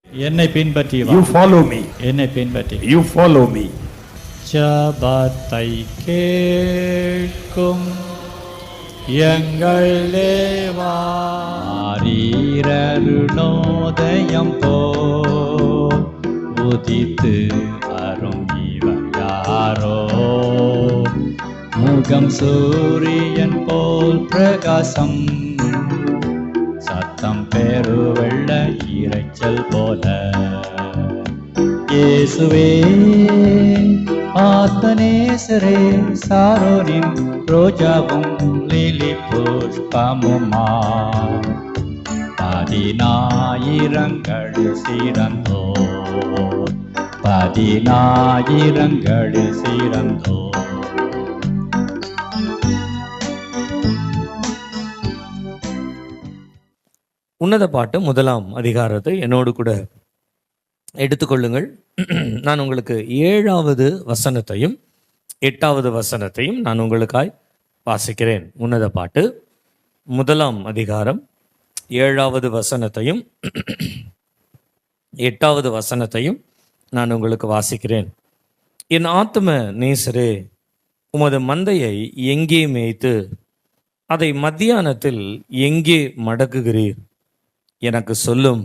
என்னை பின்பற்றி வா. You follow me. என்னை பின்பற்றி You follow me. ஜபத்தை கேட்கும் எங்கள் தேவா, ஆரீரருணோதயம் போல் உதித்து வரும் இவர் யாரோ, முகம் சூரியன் போல் பிரகாசம், சத்தம் பெருவெள்ள இரைச்சல் போல. இயேசுவே ஆத்மநேசரே, சாரோனின் ரோஜாவும் லிலி புஷ்பமுமா, பதினாயிரங்கள் சிறந்தோ, பதினாயிரங்கள் சிறந்தோ. உன்னத பாட்டு 1ஆம் அதிகாரத்தை என்னோடு கூட எடுத்துக்கொள்ளுங்கள். நான் உங்களுக்கு 7வது வசனத்தையும் 8வது வசனத்தையும் நான் உங்களுக்காய் வாசிக்கிறேன். உன்னத பாட்டு 1ஆம் அதிகாரம் 7வது வசனத்தையும் 8வது வசனத்தையும் நான் உங்களுக்கு வாசிக்கிறேன். என் ஆத்தும நேசரே, உமது மந்தையை எங்கே மேய்த்து அதை மத்தியானத்தில் எங்கே மடக்குகிறீர்? எனக்கு சொல்லும்.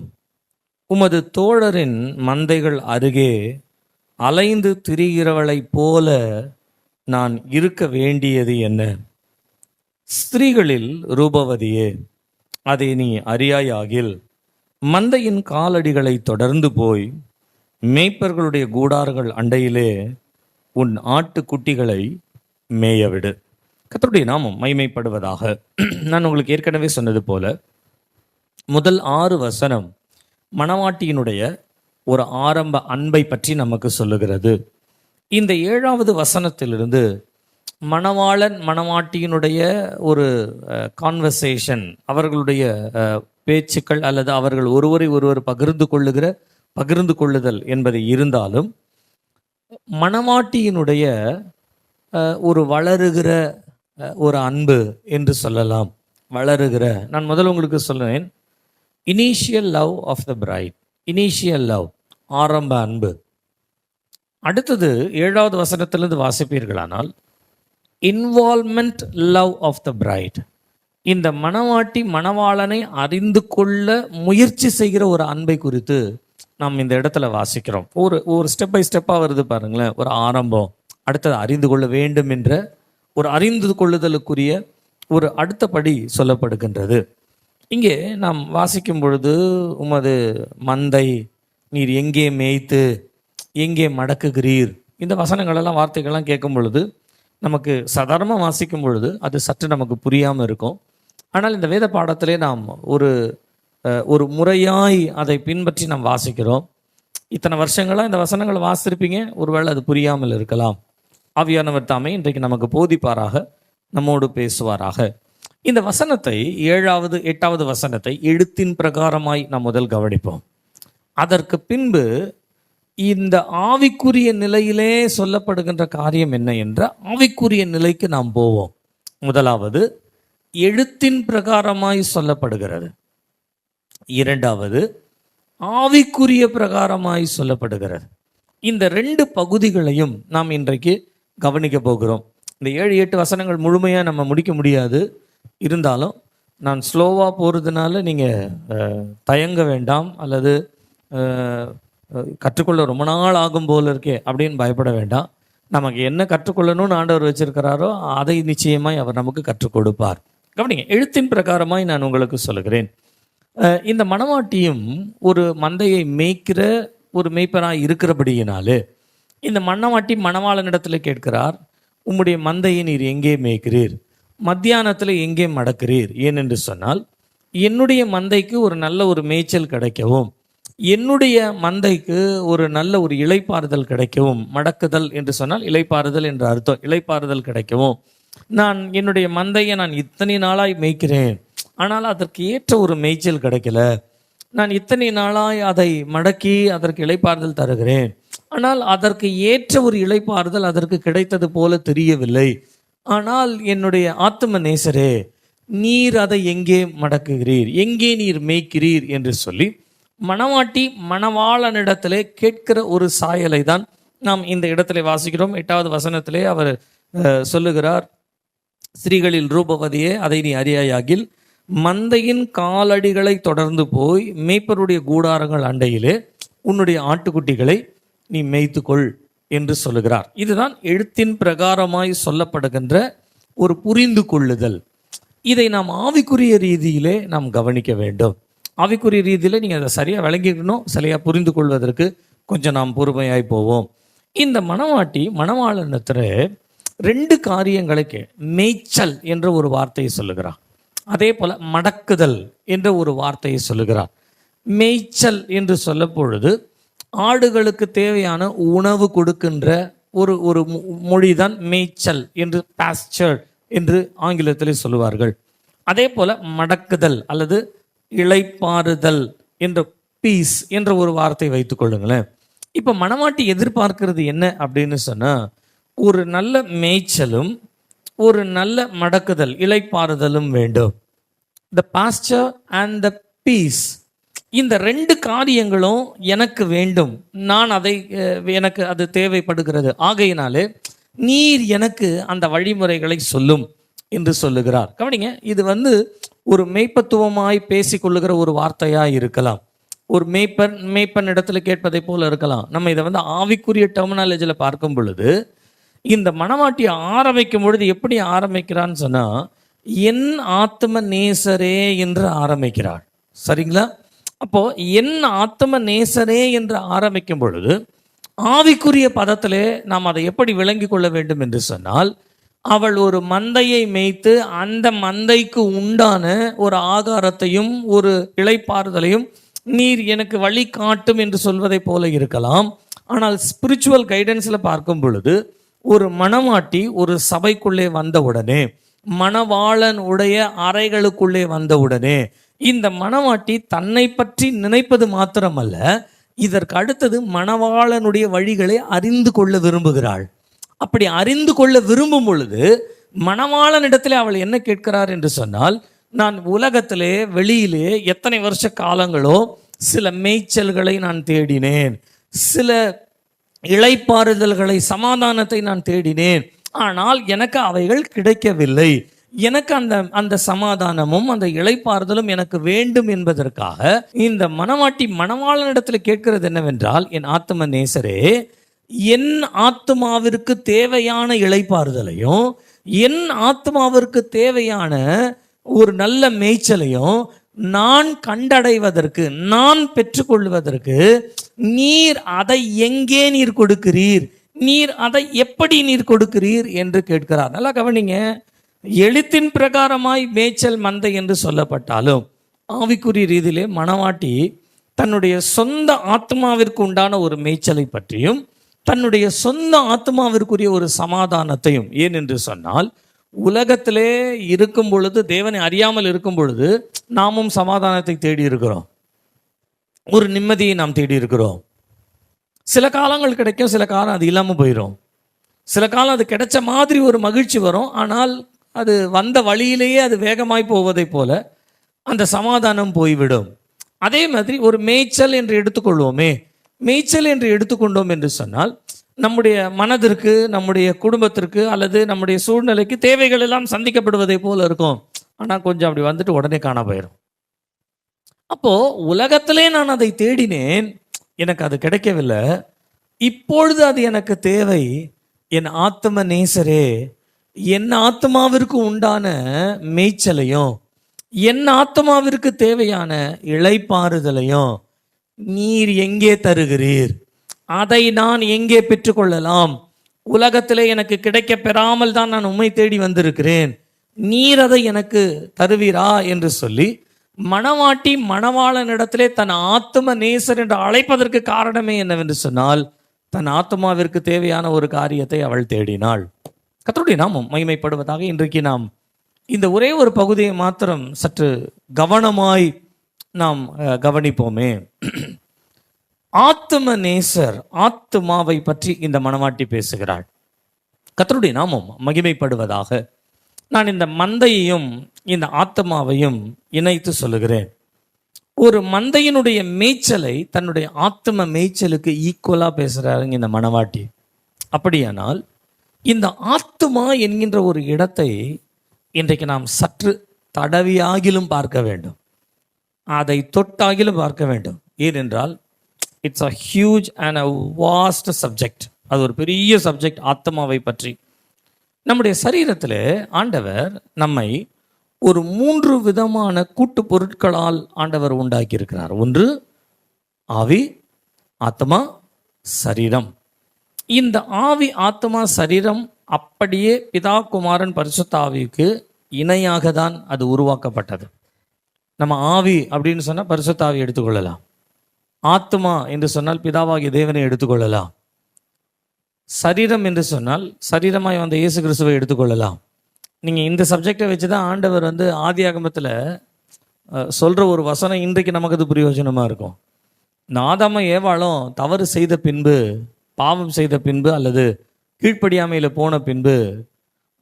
உமது தோழரின் மந்தைகள் அருகே அலைந்து திரிகிறவளைப் போல நான் இருக்க வேண்டியது என்ன? ஸ்திரீகளில் ரூபவதியே, அதை நீ அறியாயாகில் மந்தையின் காலடிகளை தொடர்ந்து போய் மேய்ப்பர்களுடைய கூடார்கள் அண்டையிலே உன் ஆட்டுக்குட்டிகளை மேயவிடு. கர்த்தருடைய நாமம் மகிமைப்படுவதாக. நான் உங்களுக்கு ஏற்கனவே சொன்னது போல முதல் 6 வசனம் மணவாட்டியினுடைய ஒரு ஆரம்ப அன்பை பற்றி நமக்கு சொல்லுகிறது. இந்த 7வது வசனத்திலிருந்து மணவாளன் மணவாட்டியினுடைய ஒரு கான்வர்சேஷன், அவர்களுடைய பேச்சுக்கள் அல்லது அவர்கள் ஒருவரை ஒருவர் பகிர்ந்து கொள்ளுதல் என்பது இருந்தாலும், மணவாட்டியினுடைய ஒரு வளருகிற ஒரு அன்பு என்று சொல்லலாம். வளருகிற, நான் முதல்ல உங்களுக்கு சொல்றேன், initial love of the bride, initial love, ஆரம்ப அன்பு. அடுத்தது 7வது வசனத்திலிருந்து வாசிப்பீர்களானால் involvement love of the bride, இந்த மணவாட்டி மணவாளனை அறிந்து கொள்ள முயற்சி செய்கிற ஒரு அன்பை குறித்து நாம் இந்த இடத்துல வாசிக்கிறோம். ஒரு ஸ்டெப் பை ஸ்டெப்பாக வருது பாருங்களேன். ஒரு ஆரம்பம், அடுத்தது அறிந்து கொள்ள வேண்டும் என்ற ஒரு அறிந்து கொள்ளுதலுக்குரிய ஒரு அடுத்த படி சொல்லப்படுகின்றது. இங்கே நாம் வாசிக்கும் பொழுது, உமது மந்தை நீர் எங்கே மேய்த்து எங்கே மடக்குகிறீர், இந்த வசனங்களெல்லாம் வார்த்தைகள்லாம் கேட்கும் பொழுது நமக்கு சாதாரணமாக வாசிக்கும் பொழுது அது சற்று நமக்கு புரியாமல் இருக்கும். ஆனால் இந்த வேத பாடத்திலே நாம் ஒரு முறையாய் அதை பின்பற்றி நாம் வாசிக்கிறோம். இத்தனை வருஷங்களாக இந்த வசனங்களை வாசித்திருப்பீங்க, ஒருவேளை அது புரியாமல் இருக்கலாம். ஆவியானவர் தாமே இன்றைக்கு நமக்கு போதிப்பாராக, நம்மோடு பேசுவாராக. இந்த வசனத்தை 7வது 8வது வசனத்தை எழுத்தின் பிரகாரமாய் நாம் முதல் கவனிப்போம். அதற்கு பின்பு இந்த ஆவிக்குரிய நிலையிலே சொல்லப்படுகின்ற காரியம் என்ன என்ற ஆவிக்குரிய நிலைக்கு நாம் போவோம். முதலாவது எழுத்தின் பிரகாரமாய் சொல்லப்படுகிறது, 2வது ஆவிக்குரிய பிரகாரமாய் சொல்லப்படுகிறது. இந்த 2 பகுதிகளையும் நாம் இன்றைக்கு கவனிக்க போகிறோம். இந்த 7-8 வசனங்கள் முழுமையாக நம்ம முடிக்க முடியாது. இருந்தாலும் நான் ஸ்லோவாக போகிறதுனால நீங்கள் தயங்க வேண்டாம், அல்லது கற்றுக்கொள்ள ரொம்ப நாள் ஆகும் போல இருக்கே அப்படின்னு பயப்பட வேண்டாம். நமக்கு என்ன கற்றுக்கொள்ளணும்னு ஆண்டவர் வச்சிருக்கிறாரோ அதை நிச்சயமாய் அவர் நமக்கு கற்றுக் கொடுப்பார். கவனிங்க, எழுத்தின் பிரகாரமாய் நான் உங்களுக்கு சொல்லுகிறேன். இந்த மணவாட்டியும் ஒரு மந்தையை மேய்க்கிற ஒரு மேய்ப்பராய் இருக்கிறபடியினாலே இந்த மணவாட்டி மணவாளனிடத்தில் கேட்கிறார், உம்முடைய மந்தையை நீர் எங்கே மேய்க்கிறீர், மத்தியானத்தில் எங்கே மடக்கிறீர்? ஏனென்று சொன்னால், என்னுடைய மந்தைக்கு ஒரு நல்ல ஒரு மேய்ச்சல் கிடைக்கவும், என்னுடைய மந்தைக்கு ஒரு நல்ல ஒரு இளைப்பாறுதல் கிடைக்கவும், மடக்குதல் என்று சொன்னால் இளைப்பாறுதல் என்ற அர்த்தம், இளைப்பாறுதல் கிடைக்கவும், நான் என்னுடைய மந்தையை நான் இத்தனை நாளாய் மேய்க்கிறேன், ஆனால் அதற்கு ஏற்ற ஒரு மேய்ச்சல் கிடைக்கல, நான் இத்தனை நாளாய் அதை மடக்கி அதற்கு இளைப்பாறுதல் தருகிறேன், ஆனால் அதற்கு ஏற்ற ஒரு இளைப்பாறுதல் அதற்கு கிடைத்தது போல தெரியவில்லை. ஆனால் என்னுடைய ஆத்தும நேசரே, நீர் அதை எங்கே மடக்குகிறீர், எங்கே நீர் மேய்க்கிறீர் என்று சொல்லி மணவாட்டி மணவாளனிடத்திலே கேட்கிற ஒரு சாயலை தான் நாம் இந்த இடத்திலே வாசிக்கிறோம். 8வது வசனத்திலே அவர் சொல்லுகிறார், ஸ்திரீகளில் ரூபவதியே, அதை நீ அறியாயாகில் மந்தையின் காலடிகளை தொடர்ந்து போய் மேய்ப்பருடைய கூடாரங்கள் அண்டையிலே உன்னுடைய ஆட்டுக்குட்டிகளை நீ மேய்த்துக்கொள் என்று சொல்லுகிறார். இதுதான் எழுத்தின் பிரகாரமாய் சொல்லப்படுகின்ற ஒரு புரிந்து கொள்ளுதல். இதை நாம் ஆவிக்குரிய ரீதியிலே நாம் கவனிக்க வேண்டும். ஆவிக்குரிய ரீதியிலே நீங்கள் அதை சரியாக விளங்கிக்கணும். சரியாக புரிந்து கொள்வதற்கு கொஞ்சம் நாம் பொறுமையாய் போவோம். இந்த மணவாட்டி மணவாளனத்தில் 2 காரியங்களை மேய்ச்சல் என்ற ஒரு வார்த்தையை சொல்லுகிறார். அதே போல மடக்குதல் என்ற ஒரு வார்த்தையை சொல்லுகிறார். மேய்ச்சல் என்று சொல்ல பொழுது ஆடுகளுக்கு தேவையான உணவு கொடுக்கின்ற ஒரு மொழிதான் மேய்ச்சல் என்று, பாஸ்டர் என்று ஆங்கிலத்தில் சொல்லுவார்கள். அதே போல மடக்குதல் அல்லது இளைப்பாறுதல் என்ற, பீஸ் என்ற ஒரு வார்த்தை வைத்துக் கொள்ளுங்களேன். இப்போ மணவாட்டி எதிர்பார்க்கிறது என்ன அப்படின்னு சொன்னால், ஒரு நல்ல மேய்ச்சலும் ஒரு நல்ல மடக்குதல் இளைப்பாறுதலும் வேண்டும். The pastor and the peace, இந்த 2 காரியங்களும் எனக்கு வேண்டும். நான் அதை எனக்கு அது தேவைப்படுகிறது. ஆகையினாலே நீர் எனக்கு அந்த வழிமுறைகளை சொல்லும் என்று சொல்லுகிறார். கவனிங்க, இது ஒரு மேய்ப்பத்துவமாய் பேசிக்கொள்ளுகிற ஒரு வார்த்தையாக இருக்கலாம். ஒரு மேய்ப்பன் இடத்துல கேட்பதை போல இருக்கலாம். நம்ம இதை ஆவிக்குரிய டெர்மினாலஜியில் பார்க்கும் பொழுது, இந்த மணவாட்டி ஆரம்பிக்கும் பொழுது எப்படி ஆரம்பிக்கிறான்னு சொன்னால், என் ஆத்ம நேசரே என்று ஆரம்பிக்கிறாள். சரிங்களா? அப்போ என் ஆத்ம நேசரே என்று ஆரம்பிக்கும் பொழுது ஆவிக்குரிய பதத்திலே நாம் அதை எப்படி விளங்கி கொள்ள வேண்டும் என்று சொன்னால், அவள் ஒரு மந்தையை மேய்த்து அந்த மந்தைக்கு உண்டான ஒரு ஆகாரத்தையும் ஒரு இளைப்பாறுதலையும் நீர் எனக்கு வழி காட்டும் என்று சொல்வதை போல இருக்கலாம். ஆனால் ஸ்பிரிச்சுவல் கைடன்ஸில் பார்க்கும் பொழுது, ஒரு மணவாட்டி ஒரு சபைக்குள்ளே வந்தவுடனே, மணவாளன் உடைய அறைகளுக்குள்ளே வந்தவுடனே, இந்த மணவாட்டி தன்னை பற்றி நினைப்பது மாத்திரமல்ல, இதற்கு அடுத்தது மணவாளனுடைய வழிகளை அறிந்து கொள்ள விரும்புகிறாள். அப்படி அறிந்து கொள்ள விரும்பும் பொழுது மணவாளனிடத்திலே அவள் என்ன கேட்கிறார் என்று சொன்னால், நான் உலகத்திலே வெளியிலே எத்தனை வருஷ காலங்களோ சில மேய்ச்சல்களை நான் தேடினேன், சில இளைப்பாறுதல்களை, சமாதானத்தை நான் தேடினேன். ஆனால் எனக்கு அவைகள் கிடைக்கவில்லை. எனக்கு அந்த சமாதானமும் அந்த இளைப்பாறுதலும் எனக்கு வேண்டும் என்பதற்காக இந்த மணவாட்டி மணவாளனிடத்தில் கேட்கிறது என்னவென்றால், என் ஆத்ம நேசரே, என் ஆத்மாவிற்கு தேவையான இளைப்பாறுதலையும் என் ஆத்மாவிற்கு தேவையான ஒரு நல்ல மேய்ச்சலையும் நான் கண்டடைவதற்கு, நான் பெற்றுக்கொள்வதற்கு நீர் அதை எங்கே நீர் கொடுக்கிறீர், நீர் அதை எப்படி நீர் கொடுக்கிறீர் என்று கேட்கிறார். நல்லா கவனிங்க, எழுத்தின் பிரகாரமாய் மேய்ச்சல் மந்தை என்று சொல்லப்பட்டாலும் ஆவிக்குரிய ரீதியிலே மணவாட்டி தன்னுடைய சொந்த ஆத்மாவிற்கு உண்டான ஒரு மேய்ச்சலை பற்றியும் தன்னுடைய சொந்த ஆத்மாவிற்குரிய ஒரு சமாதானத்தையும், ஏன் என்று சொன்னால், உலகத்திலே இருக்கும் பொழுது, தேவனை அறியாமல் இருக்கும் பொழுது நாமும் சமாதானத்தை தேடி இருக்கிறோம், ஒரு நிம்மதியை நாம் தேடி இருக்கிறோம். சில காலங்கள் கிடைக்கும், சில காலம் அது இல்லாமல் போயிடும். சில காலம் அது கிடைச்ச மாதிரி ஒரு மகிழ்ச்சி வரும், ஆனால் அது வந்த வழியிலேயே அது வேகமாய் போவதை போல அந்த சமாதானம் போய்விடும். அதே மாதிரி ஒரு மேய்ச்சல் என்று எடுத்துக்கொள்வோமே, மேய்ச்சல் என்று எடுத்துக்கொண்டோம் என்று சொன்னால், நம்முடைய மனதிற்கு, நம்முடைய குடும்பத்திற்கு அல்லது நம்முடைய சூழ்நிலைக்கு தேவைகள் எல்லாம் சந்திக்கப்படுவதை போல இருக்கும். ஆனால் கொஞ்சம் அப்படி வந்துட்டு உடனே காண போயிடும். அப்போ உலகத்திலே நான் அதை தேடினேன், எனக்கு அது கிடைக்கவில்லை. இப்பொழுது அது எனக்கு தேவை. என் ஆத்ம நேசரே, என் ஆத்மாவிற்கு உண்டான மேய்ச்சலையும் என் ஆத்மாவிற்கு தேவையான இளைப்பாறுதலையும் நீர் எங்கே தருகிறீர், அதை நான் எங்கே பெற்றுக்கொள்ளலாம்? உலகத்திலே எனக்கு கிடைக்க பெறாமல் தான் நான் உம்மை தேடி வந்திருக்கிறேன், நீர் அதை எனக்கு தருவீரா என்று சொல்லி மணவாட்டி மணவாளனிடத்திலே தன் ஆத்ம நேசர் என்று அழைப்பதற்கு காரணமே என்னவென்று சொன்னால், தன் ஆத்மாவிற்கு தேவையான ஒரு காரியத்தை அவள் தேடினாள். கர்த்தருடைய நாமம் மகிமைப்படுவதாக. இன்றைக்கு நாம் இந்த ஒரே ஒரு பகுதியை மாத்திரம் சற்று கவனமாய் நாம் கவனிப்போமே. ஆத்ம நேசர், ஆத்மாவை பற்றி இந்த மணவாட்டி பேசுகிறாள். கர்த்தருடைய நாமம் மகிமைப்படுவதாக. நான் இந்த மந்தையையும் இந்த ஆத்மாவையும் இணைத்து சொல்லுகிறேன். ஒரு மந்தையினுடைய மேய்ச்சலை தன்னுடைய ஆத்தும மேய்ச்சலுக்கு ஈக்குவலா பேசுறாருங்க இந்த மணவாட்டி. அப்படியானால் இந்த ஆத்துமா என்கின்ற ஒரு இடத்தை இன்றைக்கு நாம் சற்று தடவியாகிலும் பார்க்க வேண்டும், அதை தொட்டாகிலும் பார்க்க வேண்டும். ஏனென்றால் it's a huge and a vast subject. அது ஒரு பெரிய சப்ஜெக்ட் ஆத்மாவை பற்றி. நம்முடைய சரீரத்தில் ஆண்டவர் நம்மை ஒரு 3 விதமான கூட்டு பொருட்களால் ஆண்டவர் உண்டாக்கி இருக்கிறார். ஒன்று ஆவி, ஆத்மா, சரீரம். இந்த ஆவி, ஆத்மா, சரீரம் அப்படியே பிதா, குமாரன், பரிசுத்த ஆவிக்கு இணையாக தான் அது உருவாக்கப்பட்டது. நம்ம ஆவி அப்படின்னு சொன்னால் பரிசுத்த ஆவி எடுத்துக்கொள்ளலாம், ஆத்மா என்று சொன்னால் பிதாவாகிய தேவனை எடுத்துக்கொள்ளலாம், சரீரம் என்று சொன்னால் சரீரமாய் வந்த இயேசு கிறிஸ்துவை எடுத்துக்கொள்ளலாம். நீங்கள் இந்த சப்ஜெக்டை வச்சு தான் ஆண்டவர் ஆதி ஆகமத்தில் சொல்கிற ஒரு வசனம் இன்றைக்கு நமக்கு அது பிரயோஜனமாக இருக்கும். இந்த ஆதாமும் ஏவாளும் தவறு செய்த பின்பு, பாவம் செய்த பின்பு அல்லது கீழ்ப்படியாமையில் போன பின்பு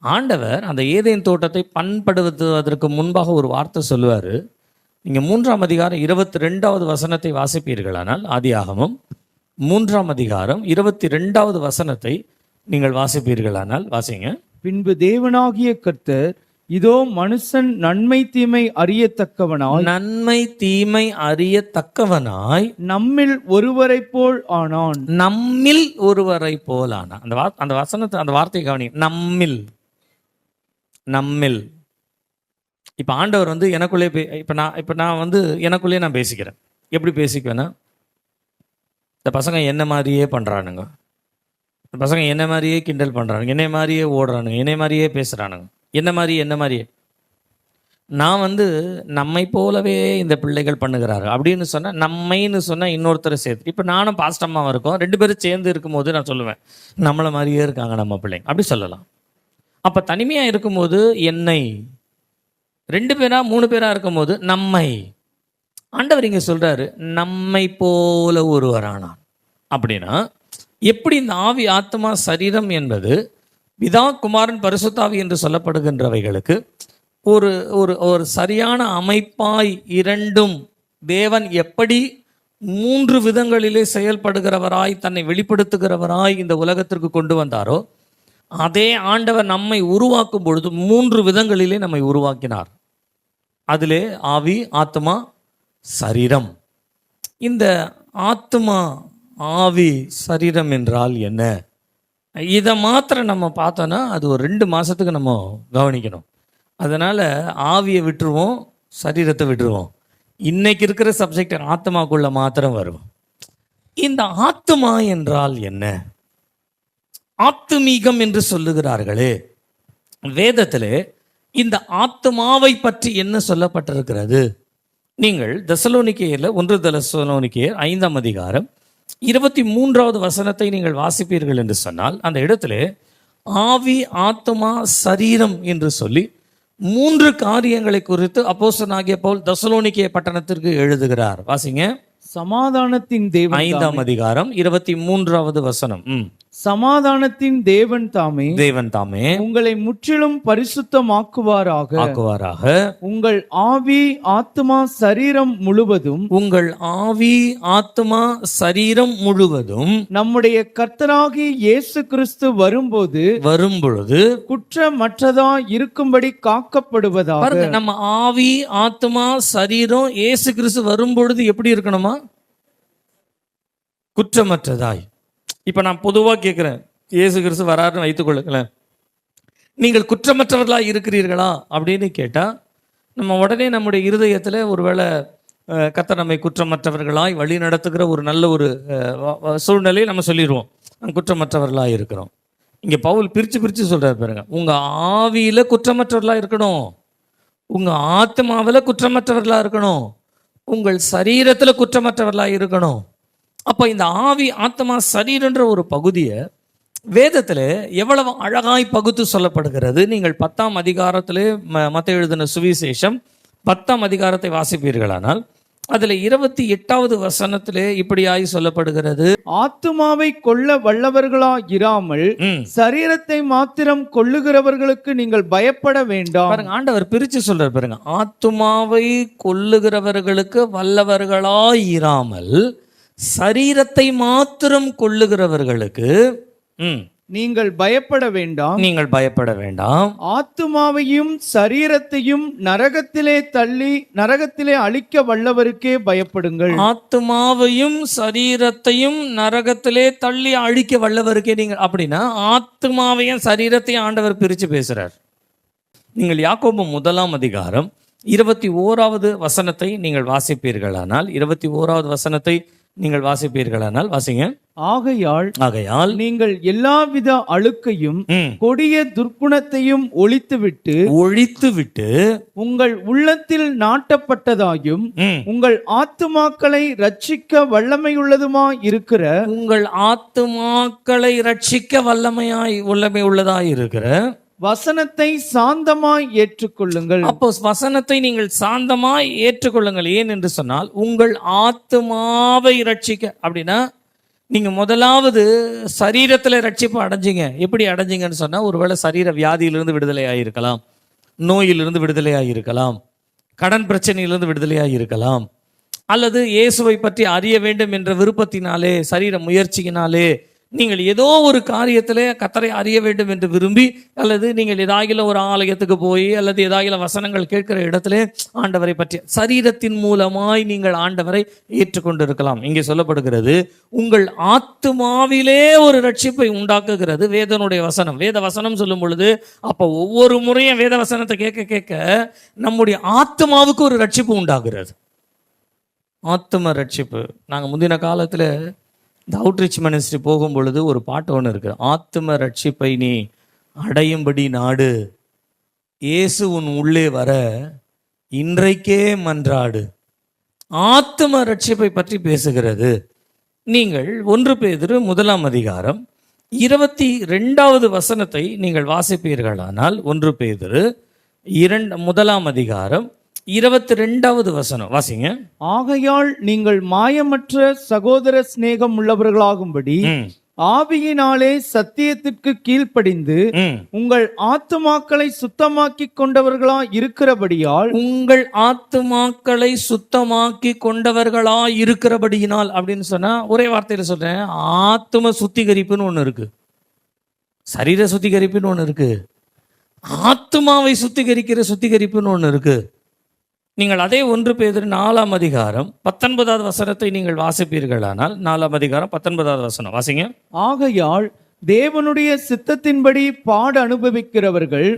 ஆண்டவர் அந்த ஏதேன் தோட்டத்தை பண்படுத்துவதற்கு முன்பாக ஒரு வார்த்தை சொல்லுவார். நீங்கள் 3ஆம் அதிகாரம் 22வது வசனத்தை வாசிப்பீர்களானால், ஆதி ஆகமம் 3ஆம் அதிகாரம் 22வது வசனத்தை நீங்கள் வாசிப்பீர்களானால் வாசிங்க. பின்பு தேவனாகிய கர்த்தர், இதோ மனுஷன் நன்மை தீமை அறியத்தக்கவனாய், நன்மை தீமை அறியத்தக்கவனாய் நம்மில் ஒருவரை போல் ஆனான். நம்மில் ஒருவரை போல் ஆனான். அந்த வசனத்தை, அந்த வார்த்தையை கவனி. நம்மில், நம்மில். இப்போ ஆண்டவர் எனக்குள்ளே இப்போ நான் எனக்குள்ளே நான் பேசிக்கிறேன். எப்படி பேசிக்குவேன்னா, இந்த பசங்க என்ன மாதிரியே பண்ணுறானுங்க, இந்த பசங்க என்ன மாதிரியே கிண்டல் பண்ணுறானுங்க, என்னை மாதிரியே ஓடுறானுங்க, என்னை மாதிரியே பேசுகிறானுங்க, என்ன மாதிரியே. நான் நம்மை போலவே இந்த பிள்ளைகள் பண்ணுகிறாரு அப்படின்னு சொன்னால், நம்மைன்னு சொன்னால் இன்னொருத்தரை சேர்த்து. இப்போ நானும் பாஸ்டம்மாவும் இருக்கோம், 2 பேரும் சேர்ந்து இருக்கும்போது நான் சொல்லுவேன், நம்மளை மாதிரியே இருக்காங்க நம்ம பிள்ளைங்க, அப்படி சொல்லலாம். அப்போ தனிமையாக இருக்கும்போது என்னை, 2 பேரா 3 பேரா இருக்கும்போது நம்மை. ஆண்டவர் இங்கே சொல்றாரு, நம்மை போல ஒருவரானான். அப்படின்னா எப்படி இந்த ஆவி, ஆத்மா, சரீரம் என்பது பிதா, குமாரன், பரிசுத்தாவி என்று சொல்லப்படுகின்றவைகளுக்கு ஒரு ஒரு ஒரு சரியான அமைப்பாய் இரண்டும் தேவன் எப்படி 3 விதங்களிலே செயல்படுகிறவராய், தன்னை வெளிப்படுத்துகிறவராய் இந்த உலகத்திற்கு கொண்டு வந்தாரோ, அதே ஆண்டவர் நம்மை உருவாக்கும் பொழுது 3 விதங்களிலே நம்மை உருவாக்கினார். அதிலே ஆவி, ஆத்மா, சரீரம். இந்த ஆத்மா, ஆவி, சரீரம் என்றால் என்ன? இதை மாத்திரம் நம்ம பார்த்தோன்னா அது ஒரு 2 மாதத்துக்கு நம்ம கவனிக்கணும். அதனால் ஆவியை விட்டுருவோம், சரீரத்தை விட்டுருவோம். இன்னைக்கு இருக்கிற சப்ஜெக்ட் ஆத்மாக்குள்ள மாத்திரம் வரும். இந்த ஆத்மா என்றால் என்ன? ஆத்துமீகம் என்று சொல்லுகிறார்களே, வேதத்திலே இந்த ஆத்மாவை பற்றி என்ன சொல்லப்பட்டிருக்கிறது? நீங்கள் தெசலோனிக்கேயர்ல 1 தெசலோனிக்கேயர் 5ஆம் அதிகாரம் 23வது வசனத்தை நீங்கள் வாசிப்பீர்கள் என்று சொன்னால், அந்த இடத்துல ஆவி, ஆத்மா, சரீரம் என்று சொல்லி 3 காரியங்களை குறித்து அப்போஸ்தலனாகிய பவுல் தெசலோனிக்கே பட்டணத்திற்கு எழுதுகிறார். வாசிங்க. சமாதானத்தின் தேவன், 5ஆம் அதிகாரம் 23வது வசனம். சமாதானத்தின் தேவன் தாமே உங்களை முற்றிலும் பரிசுத்தமாக்குவாராக, உங்கள் ஆவி, ஆத்மா, சரீரம் முழுவதும், உங்கள் ஆவி, ஆத்மா, சரீரம் முழுவதும் நம்முடைய கர்த்தராகிய இயேசு கிறிஸ்து வரும்பொழுது குற்றமற்றதா இருக்கும்படி காக்கப்படுவதாக. நம்ம ஆவி, ஆத்மா, சரீரம் இயேசு கிறிஸ்து வரும்பொழுது எப்படி இருக்கணுமா? குற்றமற்றதாய். இப்போ நான் பொதுவாக கேட்குறேன், இயேசு கிறிஸ்து வராருன்னு வைத்துக்கொள்ளுங்களேன், நீங்கள் குற்றமற்றவர்களாக இருக்கிறீர்களா அப்படின்னு கேட்டால், நம்ம உடனே நம்முடைய இருதயத்தில் ஒருவேளை கர்த்தர் நம்மை குற்றமற்றவர்களாய் வழி நடத்துகிற ஒரு நல்ல ஒரு சூழ்நிலையை நம்ம சொல்லிடுவோம், நம்ம குற்றமற்றவர்களாக இருக்கிறோம். இங்கே பவுல் பிரித்து சொல்கிறார் பாருங்க, உங்கள் ஆவியில் குற்றமற்றவர்களாக இருக்கணும், உங்கள் ஆத்மாவில் குற்றமற்றவர்களாக இருக்கணும், உங்கள் சரீரத்தில் குற்றமற்றவர்களாக இருக்கணும். அப்போ இந்த ஆவி, ஆத்மா, சரீரன்ற ஒரு பகுதியை வேதத்தில் எவ்வளவு அழகாய் பகுத்து சொல்லப்படுகிறது. நீங்கள் 10ஆம் அதிகாரத்திலே மத்தேயு எழுதின சுவிசேஷம் 10ஆம் அதிகாரத்தை வாசிப்பீர்களானால், அதுல 28வது வசனத்திலே இப்படியாய் சொல்லப்படுகிறது, ஆத்துமாவை கொல்ல வல்லவர்களா இராமல் சரீரத்தை மாத்திரம் கொல்லுகிறவர்களுக்கு நீங்கள் பயப்பட வேண்டாம். பாருங்க, ஆண்டவர் பிரிச்சு சொல்றாரு பாருங்க, ஆத்துமாவை கொல்லுகிறவர்களுக்கு வல்லவர்களாய் இராமல் சரீரத்தை மாத்திரம் கொல்லுகிறவர்களுக்கு நீங்கள் பயப்பட வேண்டாம். நீங்கள் பயப்பட வேண்டாம். ஆத்துமாவையும் சரீரத்தையும் நரகத்திலே அழிக்க வல்லவருக்கே பயப்படுங்கள். ஆத்துமாவையும் சரீரத்தையும் நரகத்திலே தள்ளி அழிக்க வல்லவருக்கே நீங்கள். அப்படின்னா ஆத்துமாவையும் சரீரத்தையும் ஆண்டவர் பிரிச்சு பேசுறார். நீங்கள் யாக்கோபு 1ஆம் அதிகாரம் 21வது வசனத்தை நீங்கள் வாசிப்பீர்களானால், 21வது வசனத்தை நீங்கள் வாசிப்பீர்களானால் வாசிங்க. ஆகையால் நீங்கள் எல்லாவித அழுக்கையும் கொடிய துர்க்குணத்தையும் ஒழித்துவிட்டு உங்கள் உள்ளத்தில் நாட்டப்பட்டதாயும் உங்கள் ஆத்துமாக்களை ரட்சிக்க வல்லமையுள்ளதுமாய் இருக்கிற இருக்கிற வசனத்தை சாந்தமாய் ஏற்றுக்கொள்ளுங்கள். அப்போ வசனத்தை நீங்கள் சாந்தமாய் ஏற்றுக்கொள்ளுங்கள். ஏன் என்று சொன்னால், உங்கள் ஆத்துமாவை ரட்சிக்க. அப்படின்னா நீங்க முதலாவது சரீரத்துல ரட்சிப்பு அடைஞ்சிங்க. எப்படி அடைஞ்சிங்கன்னு சொன்னா, ஒருவேளை சரீர வியாதியிலிருந்து விடுதலையாயிருக்கலாம், நோயிலிருந்து விடுதலையாயிருக்கலாம், கடன் பிரச்சனையிலிருந்து விடுதலையாயிருக்கலாம், அல்லது இயேசுவை பற்றி அறிய வேண்டும் என்ற விருப்பத்தினாலே, சரீர முயற்சியினாலே நீங்கள் ஏதோ ஒரு காரியத்திலே கர்த்தரை அறிய வேண்டும் என்று விரும்பி, அல்லது நீங்கள் ஏதாகிலும் ஒரு ஆலயத்துக்கு போய், அல்லது ஏதாகிலும் வசனங்கள் கேட்கிற இடத்துல ஆண்டவரை பற்றி சரீரத்தின் மூலமாய் நீங்கள் ஆண்டவரை ஏற்றுக்கொண்டிருக்கலாம். இங்கே சொல்லப்படுகிறது, உங்கள் ஆத்துமாவிலே ஒரு ரட்சிப்பை உண்டாக்குகிறது வேதனுடைய வசனம். வேத வசனம் சொல்லும் பொழுது, அப்போ ஒவ்வொரு முறையும் வேத வசனத்தை கேட்க கேட்க நம்முடைய ஆத்துமாவுக்கு ஒரு ரட்சிப்பு உண்டாகிறது. ஆத்தும ரட்சிப்பு. நாங்கள் முந்தின காலத்தில் இந்த அவுட்ரீச் மினிஸ்ட்ரி போகும் பொழுது ஒரு பாட்டு ஒன்று இருக்குது, ஆத்தும ரட்சிப்பை நீ அடையும்படி நாடு, இயேசு உன் உள்ளே வர இன்றைக்கே மன்றாடு. ஆத்தும ரட்சிப்பை பற்றி பேசுகிறது. நீங்கள் 1 பேதுரு 1ஆம் அதிகாரம் 22வது வசனத்தை நீங்கள் வாசிப்பீர்களானால், 1 பேதுரு 1ஆம் அதிகாரம் 22வது வசனம் வாசிங்க. ஆகையால் நீங்கள் மாயமற்ற சகோதர சிநேகம் உள்ளவர்களாகும்படி ஆவியினாலே சத்தியத்திற்கு கீழ்ப்படிந்து உங்கள் ஆத்துமாக்களை சுத்தமாக்கி கொண்டவர்களா இருக்கிறபடியால், உங்கள் ஆத்துமாக்களை சுத்தமாக்கி கொண்டவர்களா இருக்கிறபடியினால் அப்படின்னு சொன்னா, ஒரே வார்த்தையில சொல்றேன், ஆத்தும சுத்திகரிப்புன்னு ஒண்ணு இருக்கு, சரீர சுத்திகரிப்புன்னு ஒண்ணு இருக்கு, ஆத்துமாவை சுத்திகரிக்கிற சுத்திகரிப்புன்னு ஒண்ணு இருக்கு. நீங்கள் அதே 1 பேதுரு 4ஆம் அதிகாரம் 19வது வசனத்தை நீங்கள் வாசிப்பீர்களானால், 4ஆம் அதிகாரம் 19வது வசனம் வாசிங்க. ஆகையால் தேவனுடைய சித்தத்தின்படி பாட அனுபவிக்கிறவர்கள்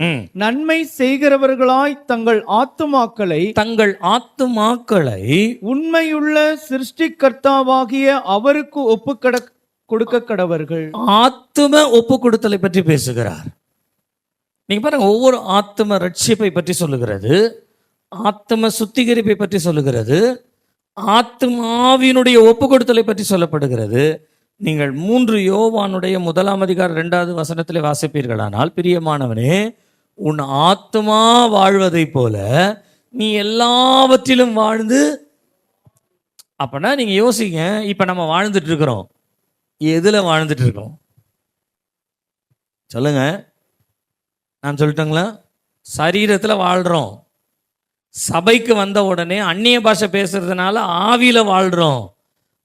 நன்மை செய்கிறவர்களாய் தங்கள் ஆத்துமாக்களை உண்மையுள்ள சிருஷ்டிகர்த்தாவாகிய அவருக்கு கொடுக்க கடவர்கள். ஆத்தும ஒப்பு கொடுத்தலை பற்றி பேசுகிறார். நீங்க பாருங்க, ஒவ்வொரு ஆத்தும ரட்சிப்பை பற்றி சொல்லுகிறது, ஆத்ம சுத்திகரிப்பை பற்றி சொல்லுகிறது, ஆத்மாவினுடைய ஒப்பு கொடுத்தலை பற்றி சொல்லப்படுகிறது. நீங்கள் 3 யோவானுடைய 1ஆம் அதிகாரம் 2வது வசனத்திலே வாசிப்பீர்களானால், பிரியமானவனே, உன் ஆத்மா வாழ்வதை போல நீ எல்லாவற்றிலும் வாழ்ந்து. அப்பனா நீங்க யோசிங்க, இப்ப நம்ம வாழ்ந்துட்டு இருக்கிறோம், எதுல வாழ்ந்துட்டு இருக்கோம் சொல்லுங்க? நான் சொல்லட்டுங்களா? சரீரத்துல வாழ்றோம். சபைக்கு வந்த உடனே அந்நிய பாஷை பேசுறதுனால ஆவியில வாழ்றோம்.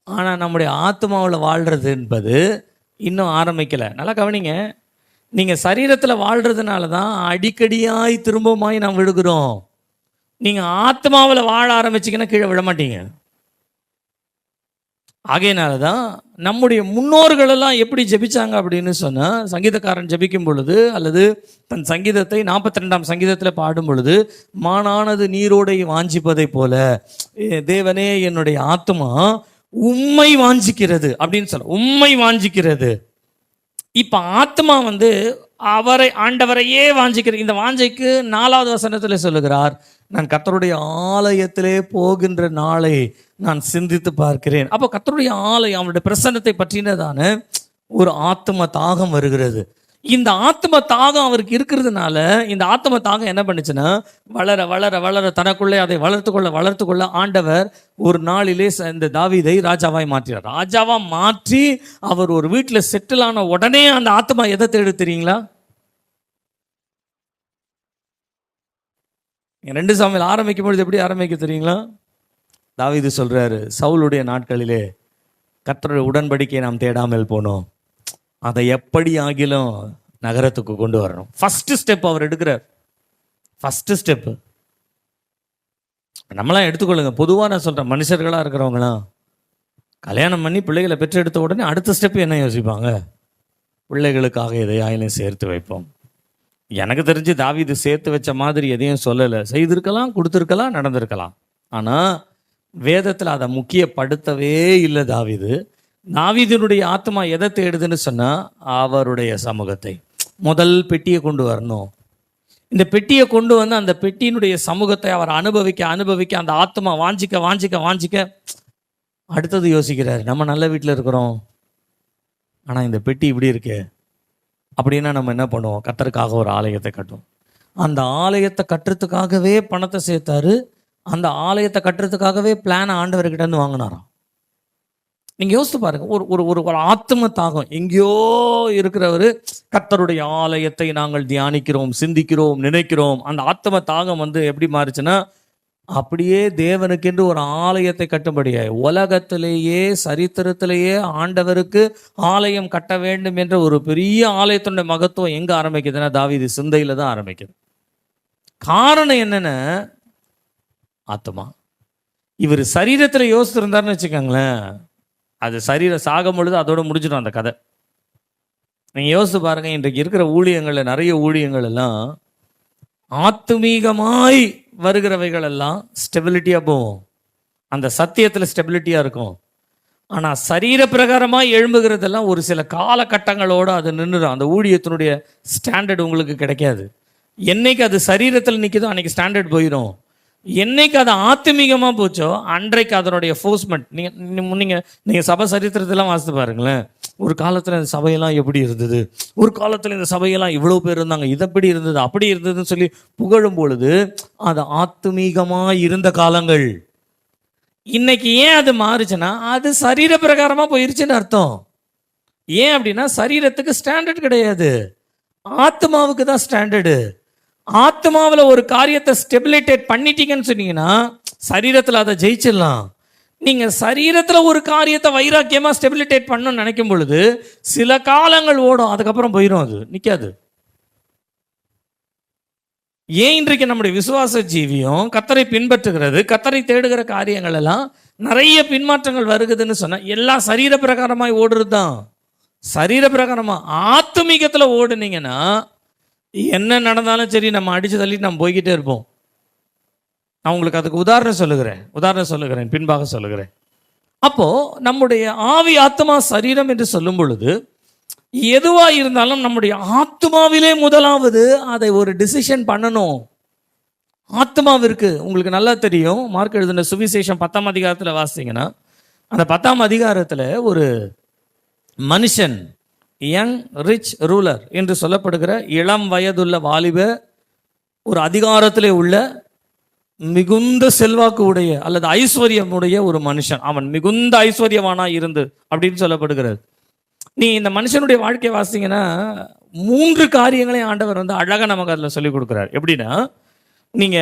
ஆனா நம்முடைய ஆத்மாவில் வாழ்றது என்பது இன்னும் ஆரம்பிக்கல. நல்லா கவனிங்க, நீங்க சரீரத்துல வாழ்றதுனால தான் அடிக்கடியாய் திரும்பமாய் நாம் விழுகிறோம். நீங்க ஆத்மாவில் வாழ ஆரம்பிச்சீங்கன்னா கீழே விட மாட்டீங்க. ஆகையினாலதான் நம்முடைய முன்னோர்கள் எல்லாம் எப்படி ஜெபிச்சாங்க அப்படின்னு சொன்னா, சங்கீதக்காரன் ஜெபிக்கும் பொழுது, அல்லது தன் சங்கீதத்தை 42ஆம் சங்கீதத்தில் பாடும் பொழுது, மானானது நீரோடை வாஞ்சிப்பதை போல தேவனே என்னுடைய ஆத்மா உம்மை வாஞ்சிக்கிறது அப்படின்னு சொல்ல, உம்மை வாஞ்சிக்கிறது. இப்ப ஆத்மா ஆண்டவரையே வாஞ்சிக்கிற இந்த வாஞ்சைக்கு 4வது வசனத்தில் சொல்லுகிறார், நான் கர்த்தருடைய ஆலயத்திலே போகின்ற நாளை நான் சிந்தித்து பார்க்கிறேன். அப்போ கர்த்தருடைய ஆலயம், அவனுடைய பிரசன்னத்தை பற்றினதான ஒரு ஆத்ம தாகம் வருகிறது. இந்த ஆத்ம தாகம் அவருக்கு இருக்கிறதுனால இந்த ஆத்ம தாகம் என்ன பண்ணுச்சுன்னா வளர வளர வளர தனக்குள்ளே அதை வளர்த்து கொள்ள ஆண்டவர் ஒரு நாளிலே இந்த தாவீதை ராஜாவாய் மாற்றினார். ராஜாவா மாற்றி அவர் ஒரு வீட்டில் செட்டில் ஆன உடனே அந்த ஆத்மா எதை தேடு தெரியுங்களா? 2 சாமுவேல் ஆரம்பிக்கும் பொழுது எப்படி ஆரம்பிக்க தெரியுங்களா? தாவீது சொல்றாரு, சவுலுடைய நாட்களிலே கர்த்தருடைய உடன்படிக்கையை நாம் தேடாமல் போனோம், அதை எப்படி ஆகிலும் நகரத்துக்கு கொண்டு வரணும். ஃபர்ஸ்ட் ஸ்டெப் அவர் எடுக்கிறார். ஃபர்ஸ்ட் ஸ்டெப் நம்மளாம் எடுத்துக்கொள்ளுங்க. பொதுவாக நான் சொல்றேன், மனுஷர்களாக இருக்கிறவங்களாம் கல்யாணம் பண்ணி பிள்ளைகளை பெற்றெடுத்த உடனே அடுத்த ஸ்டெப் என்ன யோசிப்பாங்க? பிள்ளைகளுக்காக எதையாயிலும் சேர்த்து வைப்போம். எனக்கு தெரிஞ்சு தாவீது சேர்த்து வச்ச மாதிரி எதையும் சொல்லலை. செய்திருக்கலாம், கொடுத்துருக்கலாம், நடந்திருக்கலாம். ஆனால் வேதத்தில் அதை முக்கியப்படுத்தவே இல்லை. தாவீதினுடைய ஆத்மா எதை தேடுதுன்னு சொன்னால் அவருடைய சமூகத்தை. முதல் பெட்டியை கொண்டு வரணும். இந்த பெட்டியை கொண்டு வந்து அந்த பெட்டியினுடைய சமூகத்தை அவர் அனுபவிக்க அந்த ஆத்மா வாஞ்சிக்க அடுத்தது யோசிக்கிறார், நம்ம நல்ல வீட்டில் இருக்கிறோம், ஆனால் இந்த பெட்டி இப்படி இருக்கு அப்படின்னா நம்ம என்ன பண்ணுவோம்? கர்த்தருக்காக ஒரு ஆலயத்தை கட்டுவோம். அந்த ஆலயத்தை கட்டுறதுக்காகவே பணத்தை சேர்த்தாரு. அந்த ஆலயத்தை கட்டுறதுக்காகவே பிளானை ஆண்டவர்கிட்ட இருந்து வாங்கினாராம். நீங்க யோசித்து பாருங்க, ஒரு ஆத்ம தாகம் எங்கேயோ இருக்கிறவர் கர்த்தருடைய ஆலயத்தை நாங்கள் தியானிக்கிறோம், சிந்திக்கிறோம், நினைக்கிறோம். அந்த ஆத்ம தாகம் எப்படி மாறுச்சுன்னா அப்படியே தேவனுக்கென்று ஒரு ஆலயத்தை கட்டும்படியாய் உலகத்திலேயே சரித்திரத்திலேயே ஆண்டவருக்கு ஆலயம் கட்ட வேண்டும் என்ற ஒரு பெரிய ஆலயத்தினுடைய மகத்துவம் எங்க ஆரம்பிக்குதுன்னா தாவீது சிந்தையில தான் ஆரம்பிக்குது. காரணம் என்னன்னா ஆத்மா. இவர் சரீரத்துல யோசிச்சிருந்தாருன்னு வச்சுக்கோங்களேன், அது சரீரம் சாகும் பொழுது அதோட முடிஞ்சிடும் அந்த கதை. நீங்கள் யோசித்து பாருங்க, இன்றைக்கு இருக்கிற ஊழியங்களில் நிறைய ஊழியங்கள் எல்லாம் ஆத்மீகமாய் வருகிறவைகள் எல்லாம் ஸ்டெபிலிட்டியாக போகும், அந்த சத்தியத்தில் ஸ்டெபிலிட்டியாக இருக்கும். ஆனால் சரீர பிரகாரமாக எழும்புகிறதெல்லாம் ஒரு சில காலகட்டங்களோடு அது நின்றுடும். அந்த ஊழியத்தினுடைய ஸ்டாண்டர்ட் உங்களுக்கு கிடைக்காது. என்னைக்கு அது சரீரத்தில் நிற்குதோ அன்னைக்கு ஸ்டாண்டர்ட் போயிடும். என்னைக்கு அது ஆத்மீகமாக போச்சோ அன்றைக்கு அதனுடைய ஃபோர்ஸ்மெண்ட். நீங்கள் சபை சரித்திரத்தெல்லாம் வாசித்து பாருங்களேன். ஒரு காலத்தில் இந்த சபையெல்லாம் எப்படி இருந்தது, ஒரு காலத்தில் இந்த சபையெல்லாம் இவ்வளோ பேர் இருந்தாங்க, இது எப்படி இருந்தது அப்படி இருந்ததுன்னு சொல்லி புகழும் பொழுது அது ஆத்மீகமாக இருந்த காலங்கள். இன்னைக்கு ஏன் அது மாறுச்சுன்னா அது சரீர பிரகாரமாக போயிருச்சுன்னு அர்த்தம். ஏன் அப்படின்னா சரீரத்துக்கு ஸ்டாண்டர்ட் கிடையாது, ஆத்மாவுக்கு தான் ஸ்டாண்டர்டு. ஆத்மாவில் ஒரு காரியத்தை ஸ்டெபிலிட்டேட் பண்ணிட்டீங்கன்னு சொன்னீங்கன்னா சரீரத்தில் அதை ஜெயிச்சிடலாம். நீங்கள் சரீரத்தில் ஒரு காரியத்தை வைராக்கியமாக ஸ்டெபிலிட்டேட் பண்ணணும்னு நினைக்கும் பொழுது சில காலங்கள் ஓடும், அதுக்கப்புறம் போயிடும், அது நிற்காது. ஏன் இன்றைக்கு நம்முடைய விசுவாச ஜீவியம் கர்த்தரை பின்பற்றுகிறது, கர்த்தரை தேடுகிற காரியங்கள் எல்லாம் நிறைய பின்மாற்றங்கள் வருகுதுன்னு சொன்னால் எல்லாம் சரீர பிரகாரமாய் ஓடுறது தான். சரீர பிரகாரமாக ஆத்மீகத்தில் ஓடுனீங்கன்னா என்ன நடந்தாலும் சரி நம்ம அடிச்சு தள்ளிட்டு நம்ம போய்கிட்டே இருப்போம். நான் உங்களுக்கு அதுக்கு உதாரணம் சொல்லுகிறேன், பின்பாக சொல்லுகிறேன். அப்போ நம்முடைய ஆவி ஆத்மா சரீரம் என்று சொல்லும் பொழுது எதுவா இருந்தாலும் நம்முடைய ஆத்மாவிலே முதலாவது அதை ஒரு டிசிஷன் பண்ணணும். ஆத்மாவிற்கு உங்களுக்கு நல்லா தெரியும், மார்க் எழுதின சுவிசேஷம் 10ஆம் அதிகாரத்தில் வாசிங்கன்னா அந்த 10ஆம் அதிகாரத்தில் ஒரு மனுஷன், யங் ரிச் ரூலர் என்று சொல்லப்படுகிற இளம் வயதுள்ள வாலிப ஒரு அதிகாரத்திலே உள்ள மிகுந்த செல்வாக்கு உடைய அல்லது ஐஸ்வர்யம் உடைய ஒரு மனுஷன், அவன் மிகுந்த ஐஸ்வர்யவானா இருந்து அப்படின்னு சொல்லப்படுகிறது. நீ இந்த மனுஷனுடைய வாழ்க்கையை வாசிங்கன்னா 3 காரியங்களையும் ஆண்டவர் அழகா நமக்கு அதில் சொல்லிக் கொடுக்குறார். எப்படின்னா, நீங்க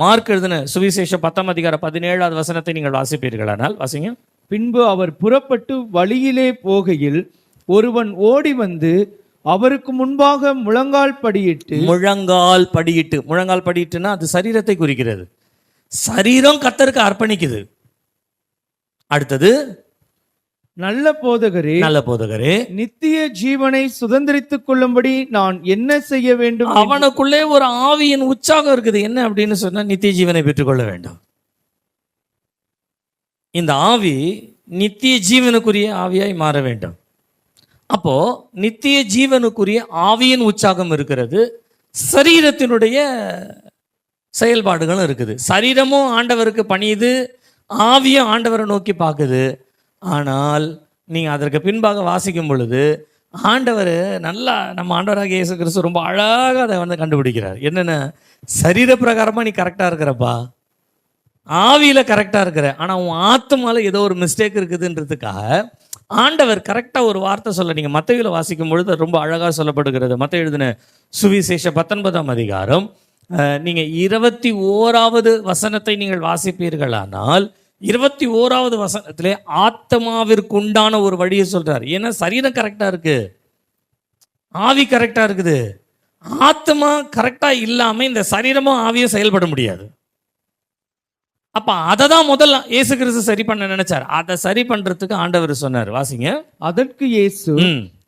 மார்க் எழுதின சுவிசேஷம் 10ஆம் அதிகாரம் 17வது வசனத்தை நீங்கள் வாசிப்பீர்களானால் வாசிங்க. பின்பு அவர் புறப்பட்டு வழியிலே போகையில் ஒருவன் ஓடி வந்து அவருக்கு முன்பாக முழங்கால் படியிட்டுனா அது சரீரத்தை குறிக்கிறது. சரீரம் கர்த்தருக்கு அர்ப்பணிக்குது. அடுத்தது, நல்ல போதகரே நித்திய ஜீவனை சுதந்திரித்துக் கொள்ளும்படி நான் என்ன செய்ய வேண்டும்? அவனுக்குள்ளே ஒரு ஆவியின் உற்சாகம் இருக்குது. என்ன அப்படின்னு சொன்னா நித்திய ஜீவனை பெற்றுக்கொள்ள வேண்டும். இந்த ஆவி நித்திய ஜீவனுக்குரிய ஆவியாய் மாற வேண்டும். அப்போ நித்திய ஜீவனுக்குரிய ஆவியின் உற்சாகம் இருக்கிறது, சரீரத்தினுடைய செயல்பாடுகளும் இருக்குது. சரீரமும் ஆண்டவருக்கு பணியுது, ஆவியும் ஆண்டவரை நோக்கி பார்க்குது. ஆனால் நீங்கள் அதற்கு பின்பாக வாசிக்கும் பொழுது ஆண்டவர் நல்லா, நம்ம ஆண்டவராக இயேசு கிறிஸ்து ரொம்ப அழகாக அதை வந்து கண்டுபிடிக்கிறார். என்னென்ன, சரீர பிரகாரமாக நீ கரெக்டாக இருக்கிறப்பா, ஆவியில் கரெக்டாக இருக்கிற, ஆனால் உன் ஆத்மாவில் ஏதோ ஒரு மிஸ்டேக் இருக்குதுன்றதுக்காக ஆண்டவர் கரெக்டாக ஒரு வார்த்தை சொல்ல. நீங்கள் மத்தேயுல வாசிக்கும் பொழுது ரொம்ப அழகாக சொல்லப்படுகிறது. மத்தேயு எழுதின சுவிசேஷ 19ஆம் அதிகாரம் நீங்கள் 21வது வசனத்தை நீங்கள் வாசிப்பீர்களானால் 21வது வசனத்திலே ஆத்மாவிற்கு உண்டான ஒரு வழியை சொல்றார். ஏன்னா சரீரம் கரெக்டாக இருக்கு, ஆவி கரெக்டாக இருக்குது. ஆத்மா கரெக்டாக இல்லாமல் இந்த சரீரமும் ஆவியும் செயல்பட முடியாது. அப்ப அதை தான் முதல்ல இயேசு கிறிஸ்து சரி பண்ண நினைச்சார். அதை சரி பண்றதுக்கு ஆண்டவர் சொன்னார். வாசிங்க. அதற்கு இயேசு,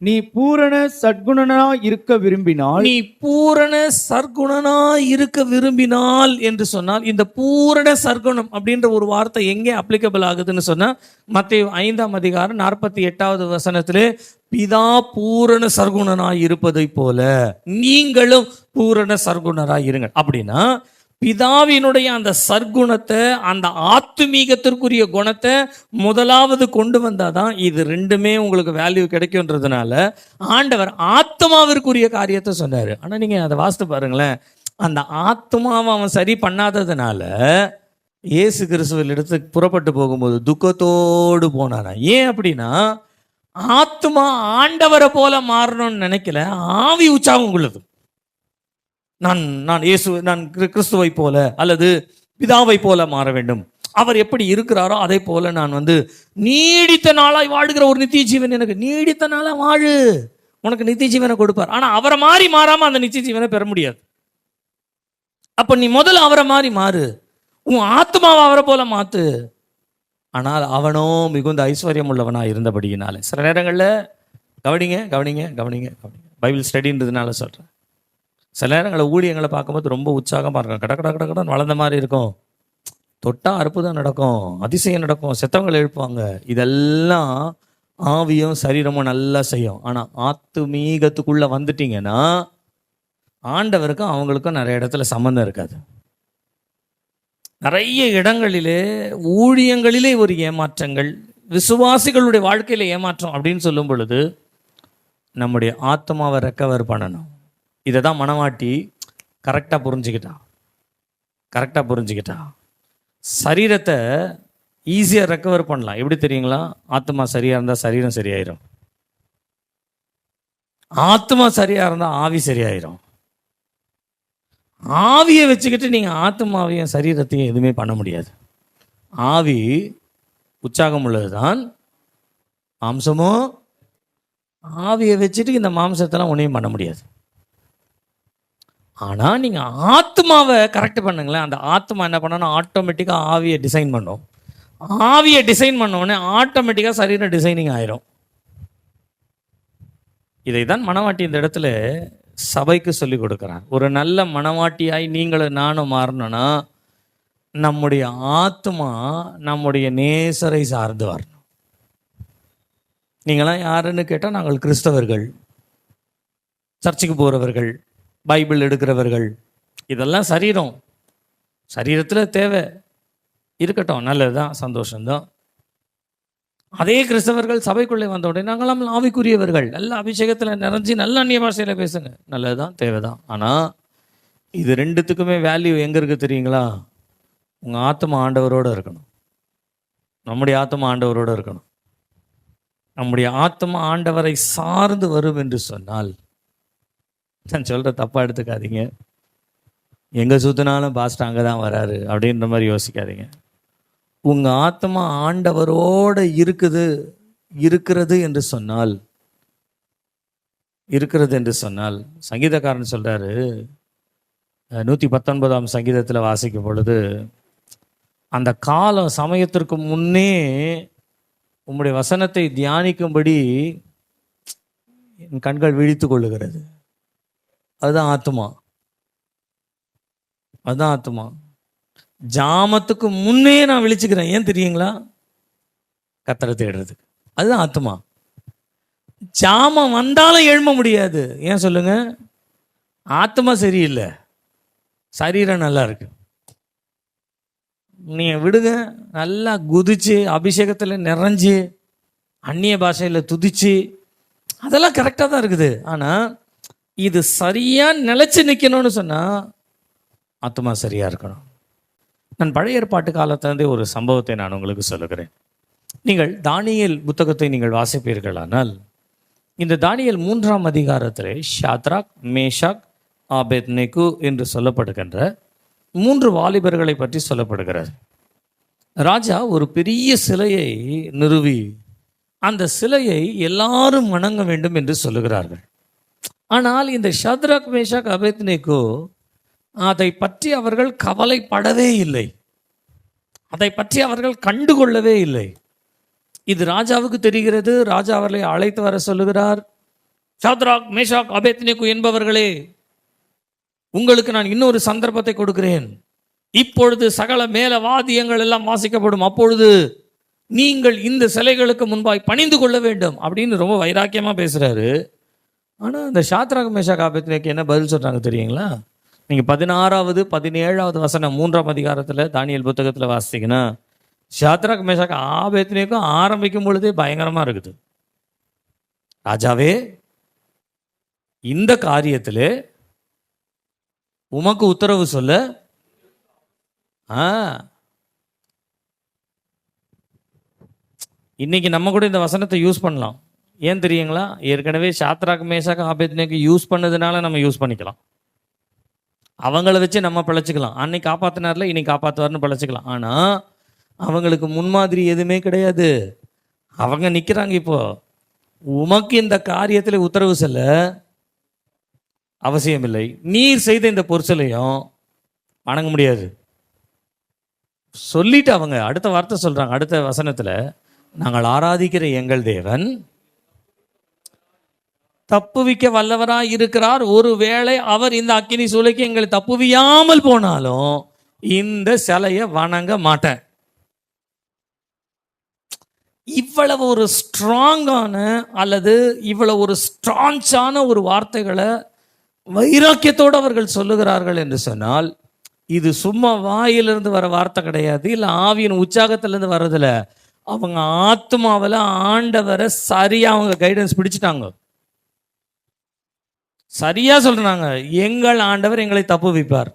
நீ பூரண சற்குணனா இருக்க விரும்பினால், நீ பூரண சற்குணனா இருக்க விரும்பினால் என்று சொன்னால், இந்த பூரண சற்குணம் அப்படின்ற ஒரு வார்த்தை எங்கே அப்ளிகபிள் ஆகுதுன்னு சொன்னா, மத்தேயு 5ஆம் அதிகாரம் 48வது வசனத்திலே, பிதா பூரண சற்குணனாய் இருப்பதை போல நீங்களும் பூரண சற்குணராய் இருங்க. அப்படின்னா பிதாவினுடைய அந்த சற்குணத்தை, அந்த ஆத்துமீகத்திற்குரிய குணத்தை முதலாவது கொண்டு வந்தாதான் இது ரெண்டுமே உங்களுக்கு வேல்யூ கிடைக்கும்ன்றதுனால ஆண்டவர் ஆத்மாவிற்குரிய காரியத்தை சொன்னார். ஆனால் நீங்கள் அதை வாசித்து பாருங்களேன், அந்த ஆத்மாவை அவன் சரி பண்ணாததுனால இயேசு கிறிஸ்துவின் இடத்துக்கு புறப்பட்டு போகும்போது துக்கத்தோடு போனானா. ஏன் அப்படின்னா, ஆத்மா ஆண்டவரை போல மாறணும்னு நினைக்கல, ஆவி உற்சாகம் உள்ளது. நான் கிறிஸ்துவை போல அல்லது பிதாவை போல மாற வேண்டும், அவர் எப்படி இருக்கிறாரோ அதே போல நான் வந்து நீடித்த நாளாய் வாழுகிற ஒரு நித்திய ஜீவன் எனக்கு, நீடித்த நாளாக வாழு, உனக்கு நித்திய ஜீவனை கொடுப்பார். ஆனால் அவரை மாறி மாறாமல் அந்த நித்திய ஜீவனை பெற முடியாது. அப்போ நீ முதல்ல அவரை மாறி மாறு, உன் ஆத்மாவை அவரை போல மாற்று. ஆனால் அவனோ மிகுந்த ஐஸ்வர்யம் உள்ளவனாக இருந்தபடியினால, சில நேரங்களில் கவனிங்க பைபிள் ஸ்டடின்றதுனால சொல்கிறேன், சில நேரங்களில் ஊழியங்களை பார்க்கும்போது ரொம்ப உற்சாகமாக இருக்கும், கடன்னு வளர்ந்த மாதிரி இருக்கும், தொட்டா அற்புதம் நடக்கும், அதிசயம் நடக்கும், செத்தவங்களை எழுப்புவாங்க, இதெல்லாம் ஆவியும் சரீரமும் நல்லா செய்யும். ஆனால் ஆத்துமீகத்துக்குள்ளே வந்துட்டீங்கன்னா ஆண்டவருக்கும் அவங்களுக்கும் நிறைய இடத்துல சம்மந்தம் இருக்காது. நிறைய இடங்களிலே ஊழியங்களிலே ஒரு ஏமாற்றங்கள், விசுவாசிகளுடைய வாழ்க்கையில் ஏமாற்றம் அப்படின்னு சொல்லும் பொழுது நம்முடைய ஆத்மாவை ரெக்கவர் பண்ணணும். இதை தான் மனவாட்டி கரெக்டாக புரிஞ்சுக்கிட்டா சரீரத்தை ஈஸியாக ரெக்கவர் பண்ணலாம். எப்படி தெரியுங்களா? ஆத்மா சரியாக இருந்தால் சரீரம் சரியாயிரும், ஆத்மா சரியாக இருந்தால் ஆவி சரியாயிரும். ஆவியை வச்சுக்கிட்டு நீங்கள் ஆத்மாவையும் சரீரத்தையும் எதுவுமே பண்ண முடியாது. ஆவி உற்சாகம் உள்ளது தான், மாம்சமோ ஆவியை வச்சுட்டு இந்த மாம்சத்தெல்லாம் ஒன்றையும் பண்ண முடியாது. ஆனால் நீங்கள் ஆத்மாவை கரெக்ட் பண்ணுங்களேன், அந்த ஆத்மா என்ன பண்ணணும், ஆட்டோமேட்டிக்காக ஆவியை டிசைன் பண்ணும். ஆவியை டிசைன் பண்ணோடனே ஆட்டோமேட்டிக்காக சரீரம் டிசைனிங் ஆயிரும். இதை தான் மனவாட்டி இந்த இடத்துல சபைக்கு சொல்லி கொடுக்குறான். ஒரு நல்ல மனவாட்டியாய் நீங்களும் நானும் மாறணும்னா நம்முடைய ஆத்மா நம்முடைய நேசரை சார்ந்து வரணும். நீங்களாம் யாருன்னு கேட்டால் நாங்கள் கிறிஸ்தவர்கள், சர்ச்சுக்கு போகிறவர்கள், பைபிள் எடுக்கிறவர்கள், இதெல்லாம் சரீரத்தில் தேவை இருக்கட்டும், நல்லது தான், சந்தோஷம்தான். அதே கிறிஸ்தவர்கள் சபைக்குள்ளே வந்த உடனே நாங்களாம் ஆவிக்குரியவர்கள், நல்ல அபிஷேகத்தில் நிறைஞ்சி நல்ல அந்நிய பாஷையில் பேசுங்க, நல்லது தான், தேவைதான். ஆனால் இது ரெண்டுத்துக்குமே வேல்யூ எங்கே இருக்குது தெரியுங்களா? உங்கள் ஆத்மா ஆண்டவரோடு இருக்கணும், நம்முடைய ஆத்மா ஆண்டவரோடு இருக்கணும். நம்முடைய ஆத்மா ஆண்டவரை சார்ந்து வரும் என்று சொன்னால், நான் சொல்கிற தப்பாக எடுத்துக்காதீங்க, எங்கே சுற்றினாலும் பாஸ்டர் அங்கே தான் வராரு அப்படின்ற மாதிரி யோசிக்காதீங்க. உங்கள் ஆத்மா ஆண்டவரோடு இருக்கிறது என்று சொன்னால் சங்கீதக்காரன் சொல்கிறாரு, 119ஆம் சங்கீதத்தில் வாசிக்கும் பொழுது, அந்த காலம் சமயத்திற்கு முன்னே உம்முடைய வசனத்தை தியானிக்கும்படி என் கண்கள் விழித்து கொள்ளுகிறது. அதுதான் ஆத்மா. ஜாமத்துக்கு முன்னே நான் விழிச்சுக்கிறேன். ஏன் தெரியுங்களா? கர்த்தரை தேடுறதுக்கு. அதுதான் ஆத்மா. ஜாமம் வந்தாலும் எழும்ப முடியாது. ஏன் சொல்லுங்க? ஆத்மா சரியில்லை, சரீரம் நல்லா இருக்கு. நீங்கள் விடுங்க, நல்லா குதிச்சு அபிஷேகத்தில் நிறைஞ்சு அந்நிய பாஷையில் துதிச்சு அதெல்லாம் கரெக்டாக தான் இருக்குது. ஆனால் இது சரியாக நிலைச்சு நிற்கணும்னு சொன்னால் ஆத்மா சரியாக இருக்கணும். நான் பழைய ஏற்பாட்டு காலத்திலிருந்தே ஒரு சம்பவத்தை நான் உங்களுக்கு சொல்லுகிறேன். நீங்கள் தானியேல் புத்தகத்தை நீங்கள் வாசிப்பீர்களானால், இந்த தானியேல் 3ஆம் அதிகாரத்திலே ஷாத்ராக், மேஷாக், ஆபேத்நேகு என்று சொல்லப்படுகின்ற 3 வாலிபர்களை பற்றி சொல்லப்படுகிறது. ராஜா ஒரு பெரிய சிலையை நிறுவி அந்த சிலையை எல்லாரும் வணங்க வேண்டும் என்று சொல்லுகிறார்கள். ஆனால் இந்த ஷாத்ராக், மேஷாக், ஆபேத்நேகு அதை பற்றி அவர்கள் கவலைப்படவே இல்லை. அதை பற்றி அவர்கள் கண்டுகொள்ளவே இல்லை. இது ராஜாவுக்கு தெரிகிறது. ராஜா அவர்களை அழைத்து வர சொல்லுகிறார். ஷாத்ராக், மேஷாக், ஆபேத்நேகு என்பவர்களே, உங்களுக்கு நான் இன்னொரு சந்தர்ப்பத்தை கொடுக்கிறேன். இப்பொழுது சகல மேல வாத்தியங்கள் எல்லாம் வாசிக்கப்படும். அப்பொழுது நீங்கள் இந்த சிலைகளுக்கு முன்பாய் பணிந்து கொள்ள வேண்டும் அப்படின்னு ரொம்ப வைராக்கியமாக பேசுகிறாரு. ஆனால் இந்த ஷாத்ராக், மேஷாக், ஆபேத்நேகு என்ன பதில் சொல்கிறாங்க தெரியுங்களா? நீங்கள் 16வது 17வது வசனம் 3ஆம் அதிகாரத்தில் தானியேல் புத்தகத்தில் வாசித்தீங்கன்னா, ஷாத்ராக், மேஷாக், ஆபேத்நேகு ஆரம்பிக்கும் பொழுதே பயங்கரமாக இருக்குது. ராஜாவே, இந்த காரியத்தில் உமக்கு உத்தரவு சொல்ல இன்னைக்கு நம்ம கூட இந்த வசனத்தை யூஸ் பண்ணலாம். ஏன் தெரியுங்களா? ஏற்கனவே ஷாத்ராக், மேஷாக், ஆபேத்நேகு யூஸ் பண்ணதுனால நம்ம யூஸ் பண்ணிக்கலாம். அவங்கள வச்சு நம்ம பிழைச்சிக்கலாம். அன்னைக்கு காப்பாற்றினார்ல, இன்னைக்கு காப்பாற்றுவார்னு பிழைச்சிக்கலாம். ஆனால் அவங்களுக்கு முன்மாதிரி எதுவுமே கிடையாது. அவங்க நிற்கிறாங்க. இப்போ உமக்கு இந்த காரியத்தில் உத்தரவு செல்ல அவசியமில்லை. நீர் செய்த இந்த பொருசலையும் வணங்க முடியாது சொல்லிட்டு அவங்க அடுத்த வார்த்தை சொல்றாங்க. அடுத்த வசனத்தில், நாங்கள் ஆராதிக்கிற எங்கள் தேவன் தப்புவிக்க வல்லவராய் இருக்கிறார். ஒருவேளை அவர் இந்த அக்கினி சூளைக்கு எங்களை தப்புவியாமல் போனாலும் இந்த சிலையை வணங்க மாட்டேன். இவ்வளவு ஒரு ஸ்ட்ராங்கான அல்லது இவ்வளவு ஒரு ஸ்ட்ராங்கான ஒரு வார்த்தைகளை வைராக்கியத்தோடு அவர்கள் சொல்லுகிறார்கள் என்று சொன்னால், இது சும்மா வாயிலிருந்து வர வார்த்தை கிடையாது, இல்லை ஆவியின் உற்சாகத்திலிருந்து வர்றதில்ல. அவங்க ஆத்மாவில் ஆண்டவரை சரியா அவங்க கைடன்ஸ் பிடிச்சிட்டாங்க. சரியா சொல்றாங்க, எங்கள் ஆண்டவர் எங்களை தப்புவிப்பார்.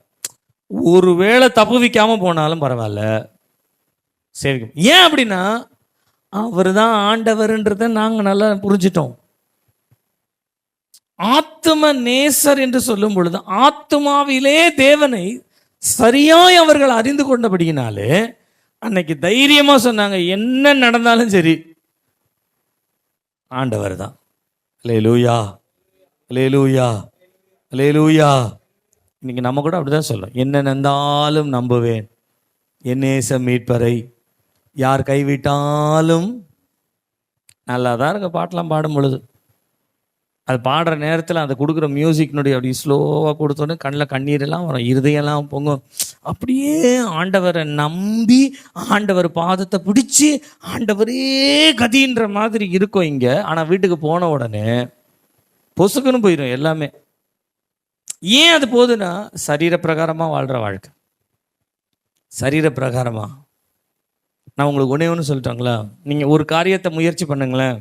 ஒருவேளை தப்புவிக்காம போனாலும் பரவாயில்ல, சரி. ஏன் அப்படின்னா அவர் தான் ஆண்டவர்ன்றதை நாங்கள் நல்லா புரிஞ்சிட்டோம். ஆத்ம நேசர் என்று சொல்லும் பொழுது ஆத்மாவிலே தேவனை சரியாய் அவர்கள் அறிந்து கொண்டபடியினாலே அன்னைக்கு தைரியமா சொன்னாங்க, என்ன நடந்தாலும் சரி ஆண்டவர் தான். அல்லேலூயா, அல்லேலூயா, அல்லேலூயா. இன்னைக்கு நம்ம கூட அப்படிதான் சொல்றோம், என்ன நடந்தாலும் நம்புவேன் என் நேச மீட்பரை, யார் கைவிட்டாலும். நல்லா தான் இருக்க பாட்டெலாம் பாடும் பொழுது, அது பாடுற நேரத்தில் அந்த கொடுக்குற மியூசிக்னுடைய அப்படி ஸ்லோவாக கொடுத்தோன்னே கண்ணில் கண்ணீரெல்லாம் வரும், இருதயெல்லாம் பொங்கும். அப்படியே ஆண்டவரை நம்பி ஆண்டவர் பாதத்தை பிடிச்சி ஆண்டவரே கதின்ற மாதிரி இருக்கும் இங்கே. ஆனால் வீட்டுக்கு போன உடனே பொசுக்குன்னு போயிடும் எல்லாமே. ஏன் அது போகுதுன்னா, சரீர பிரகாரமாக வாழ்கிற வாழ்க்கை. சரீர பிரகாரமாக நான் உங்களுக்கு ஒன்றே ஒன்று சொல்லிட்டாங்களா, நீங்கள் ஒரு காரியத்தை முயற்சி பண்ணுங்களேன்,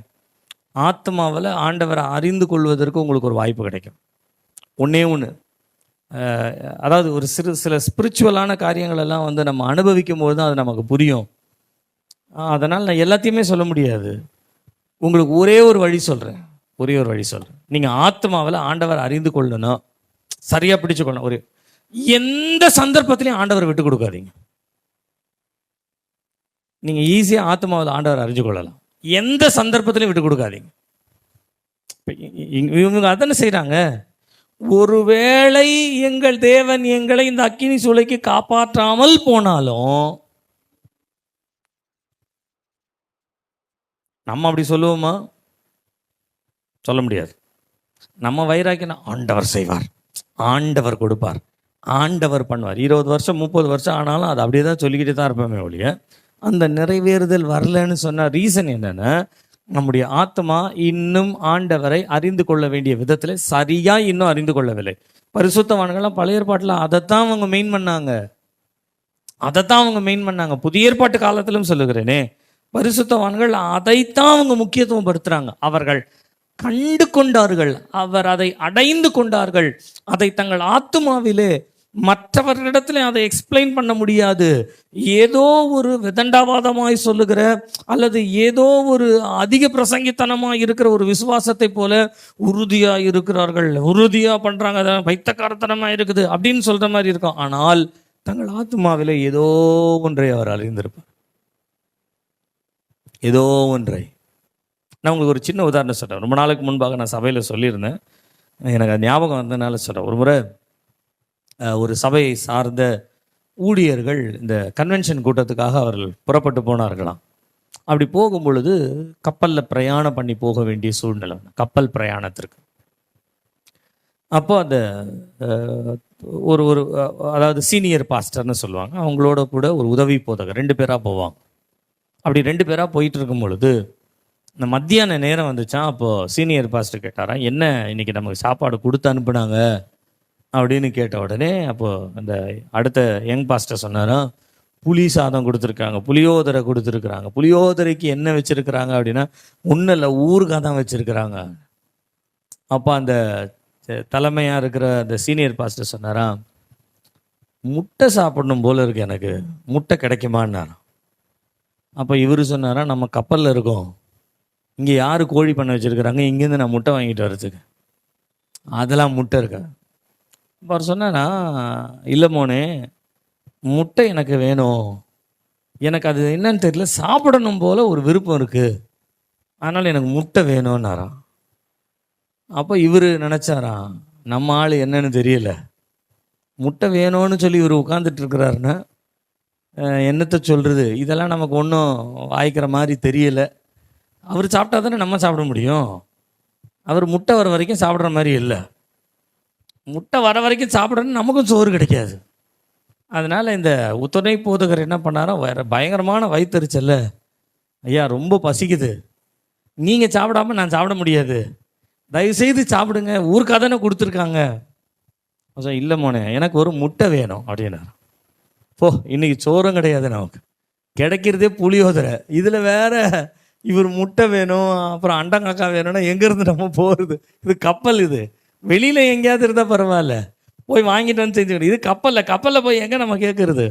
ஆத்மாவில் ஆண்டவரை அறிந்து கொள்வதற்கு உங்களுக்கு ஒரு வாய்ப்பு கிடைக்கும். ஒன்றே ஒன்று, அதாவது ஒரு சில ஸ்பிரிச்சுவலான காரியங்கள் எல்லாம் நம்ம அனுபவிக்கும் போது தான் அது நமக்கு புரியும். அதனால் நான் எல்லாத்தையுமே சொல்ல முடியாது. உங்களுக்கு ஒரே ஒரு வழி சொல்கிறேன், நீங்கள் ஆத்மாவில் ஆண்டவரை அறிந்து கொள்ளணும், சரியாக பிடிச்சுக்கொள்ளணும். ஒரு எந்த சந்தர்ப்பத்திலையும் ஆண்டவரை விட்டு கொடுக்காதீங்க. நீங்கள் ஈஸியாக ஆத்மாவில் ஆண்டவரை அறிஞ்சு கொள்ளலாம், எந்த சந்தர்ப்பத்திலையும் விட்டு கொடுக்காதீங்க. இவங்க அதானே செய்கிறாங்க. ஒருவேளை எங்கள் தேவன் எங்களை இந்த அக்கினி சூளைக்கு காப்பாற்றாமல் போனாலும், நம்ம அப்படி சொல்லுவோமா? சொல்ல முடியாது. நம்ம வைராக்கியம், ஆண்டவர் செய்வார், ஆண்டவர் கொடுப்பார், ஆண்டவர் பண்ணுவார். 20 வருஷம் 30 வருஷம் ஆனாலும் அது அப்படியே தான் சொல்லிக்கிட்டே தான் இருப்போமே ஒழிய அந்த நிறைவேறுதல் வரலன்னு சொன்ன ரீசன் என்னன்னா, நம்முடைய ஆத்மா இன்னும் ஆண்டவரை அறிந்து கொள்ள வேண்டிய விதத்தில் சரியா இன்னும் அறிந்து கொள்ளவில்லை. பரிசுத்தவான்கள்லாம் பழைய ஏற்பாட்டில் அதைத்தான் அவங்க மெயின் பண்ணாங்க. புதிய ஏற்பாட்டு காலத்திலும் சொல்லுகிறேனே, பரிசுத்தவான்கள் அதைத்தான் அவங்க முக்கியத்துவம் படுத்துறாங்க. அவர்கள் கண்டு கொண்டார்கள், அவர் அதை அடைந்து கொண்டார்கள். அதை தங்கள் ஆத்துமாவிலே மற்றவர்களிடத்துல அதை எக்ஸ்பிளைன் பண்ண முடியாது. ஏதோ ஒரு விதண்டாவாதமாய் சொல்லுகிற அல்லது ஏதோ ஒரு அதிக பிரசங்கித்தனமாய் இருக்கிற ஒரு விசுவாசத்தை போல உறுதியா இருக்கிறார்கள், உறுதியா பண்றாங்க, பைத்தக்காரத்தனமா இருக்குது அப்படின்னு சொல்ற மாதிரி இருக்கும். ஆனால் தங்கள் ஆத்துமாவிலே ஏதோ ஒன்றை அவர் அறிந்திருப்பார், ஏதோ ஒன்றை. நான் உங்களுக்கு ஒரு சின்ன உதாரணம் சொல்கிறேன். ரொம்ப நாளுக்கு முன்பாக நான் சபையில் சொல்லியிருந்தேன், எனக்கு அது ஞாபகம் வந்ததுனால சொல்கிறேன். ஒரு முறை ஒரு சபையை சார்ந்த ஊழியர்கள் இந்த கன்வென்ஷன் கூட்டத்துக்காக அவர்கள் புறப்பட்டு போனார்களாம். அப்படி போகும் பொழுது கப்பலில் பிரயாணம் பண்ணி போக வேண்டிய சூழ்நிலை, கப்பல் பிரயாணத்திற்கு. அப்போ அந்த ஒரு ஒரு அதாவது சீனியர் பாஸ்டர்னு சொல்லுவாங்க, அவங்களோட கூட ஒரு உதவி போதகர் 2 பேராக போவாங்க. அப்படி 2 பேராக போயிட்டு இருக்கும் பொழுது இந்த மத்தியான நேரம் வந்துச்சான். அப்போது சீனியர் பாஸ்டர் கேட்டாராம், என்ன இன்னைக்கு நமக்கு சாப்பாடு கொடுத்து அனுப்புனாங்க அப்படின்னு கேட்ட உடனே அப்போது அந்த அடுத்த யங் பாஸ்டர் சொன்னாராம், புளி சாதம் கொடுத்துருக்காங்க, புளியோதரை கொடுத்துருக்குறாங்க. புளியோதரைக்கு என்ன வச்சுருக்குறாங்க அப்படின்னா ஒன்றும் இல்லை, ஊறுகாய் தான் வச்சுருக்குறாங்க. அப்போ அந்த தலைமையாக இருக்கிற அந்த சீனியர் பாஸ்டர் சொன்னாராம், முட்டை சாப்பிடணும் போல இருக்கு, எனக்கு முட்டை கிடைக்குமான்னாராம். அப்போ இவர் சொன்னாராம், நம்ம கப்பலில் இருக்கோம், இங்கே யார் கோழி பண்ண வச்சுருக்குறாங்க, இங்கேருந்து நான் முட்டை வாங்கிட்டு வரதுக்கு, அதெல்லாம் முட்டை இருக்கா? இப்போ அவர் சொன்னாரா, இல்லை மோனே, முட்டை எனக்கு வேணும், எனக்கு அது என்னன்னு தெரியல, சாப்பிடணும் போல் ஒரு விருப்பம் இருக்குது, அதனால் எனக்கு முட்டை வேணும்னாராம். அப்போ இவர் நினச்சாராம், நம்ம ஆள் என்னன்னு தெரியல, முட்டை வேணும்னு சொல்லி இவர் உட்காந்துட்டு இருக்கிறாருன்னா என்னத்தை சொல்கிறது, இதெல்லாம் நமக்கு ஒன்றும் வாய்க்கிற மாதிரி தெரியல. அவர் சாப்பிட்டா தானே நம்ம சாப்பிட முடியும், அவர் முட்டை வர வரைக்கும் சாப்பிட்ற மாதிரி இல்லை, முட்டை வர வரைக்கும் சாப்பிடணும் நமக்கும் சோறு கிடைக்காது. அதனால் இந்த துணை போதகர் என்ன பண்ணாரோ, வேறு பயங்கரமான வயிற்றுச்சல்ல, ஐயா ரொம்ப பசிக்குது, நீங்கள் சாப்பிடாம நான் சாப்பிட முடியாது, தயவுசெய்து சாப்பிடுங்க, ஊருக்காக தானே கொடுத்துருக்காங்க. இல்லை மோனே, எனக்கு ஒரு முட்டை வேணும் அப்படின்னாரு. போ, இன்னைக்கு சோறும் கிடையாது, நமக்கு கிடைக்கிறதே புளியோதரை, இதில் வேற இவர் முட்டை வேணும், அப்புறம் அண்டங்காக்கா வேணும்னா எங்கேருந்து நம்ம போகிறது? இது கப்பல், இது வெளியில் எங்கேயாவது இருந்தால் பரவாயில்ல, போய் வாங்கிட்டு வந்து செஞ்சுக்கணும். இது கப்பலில் போய் எங்கே நம்ம கேட்குறது?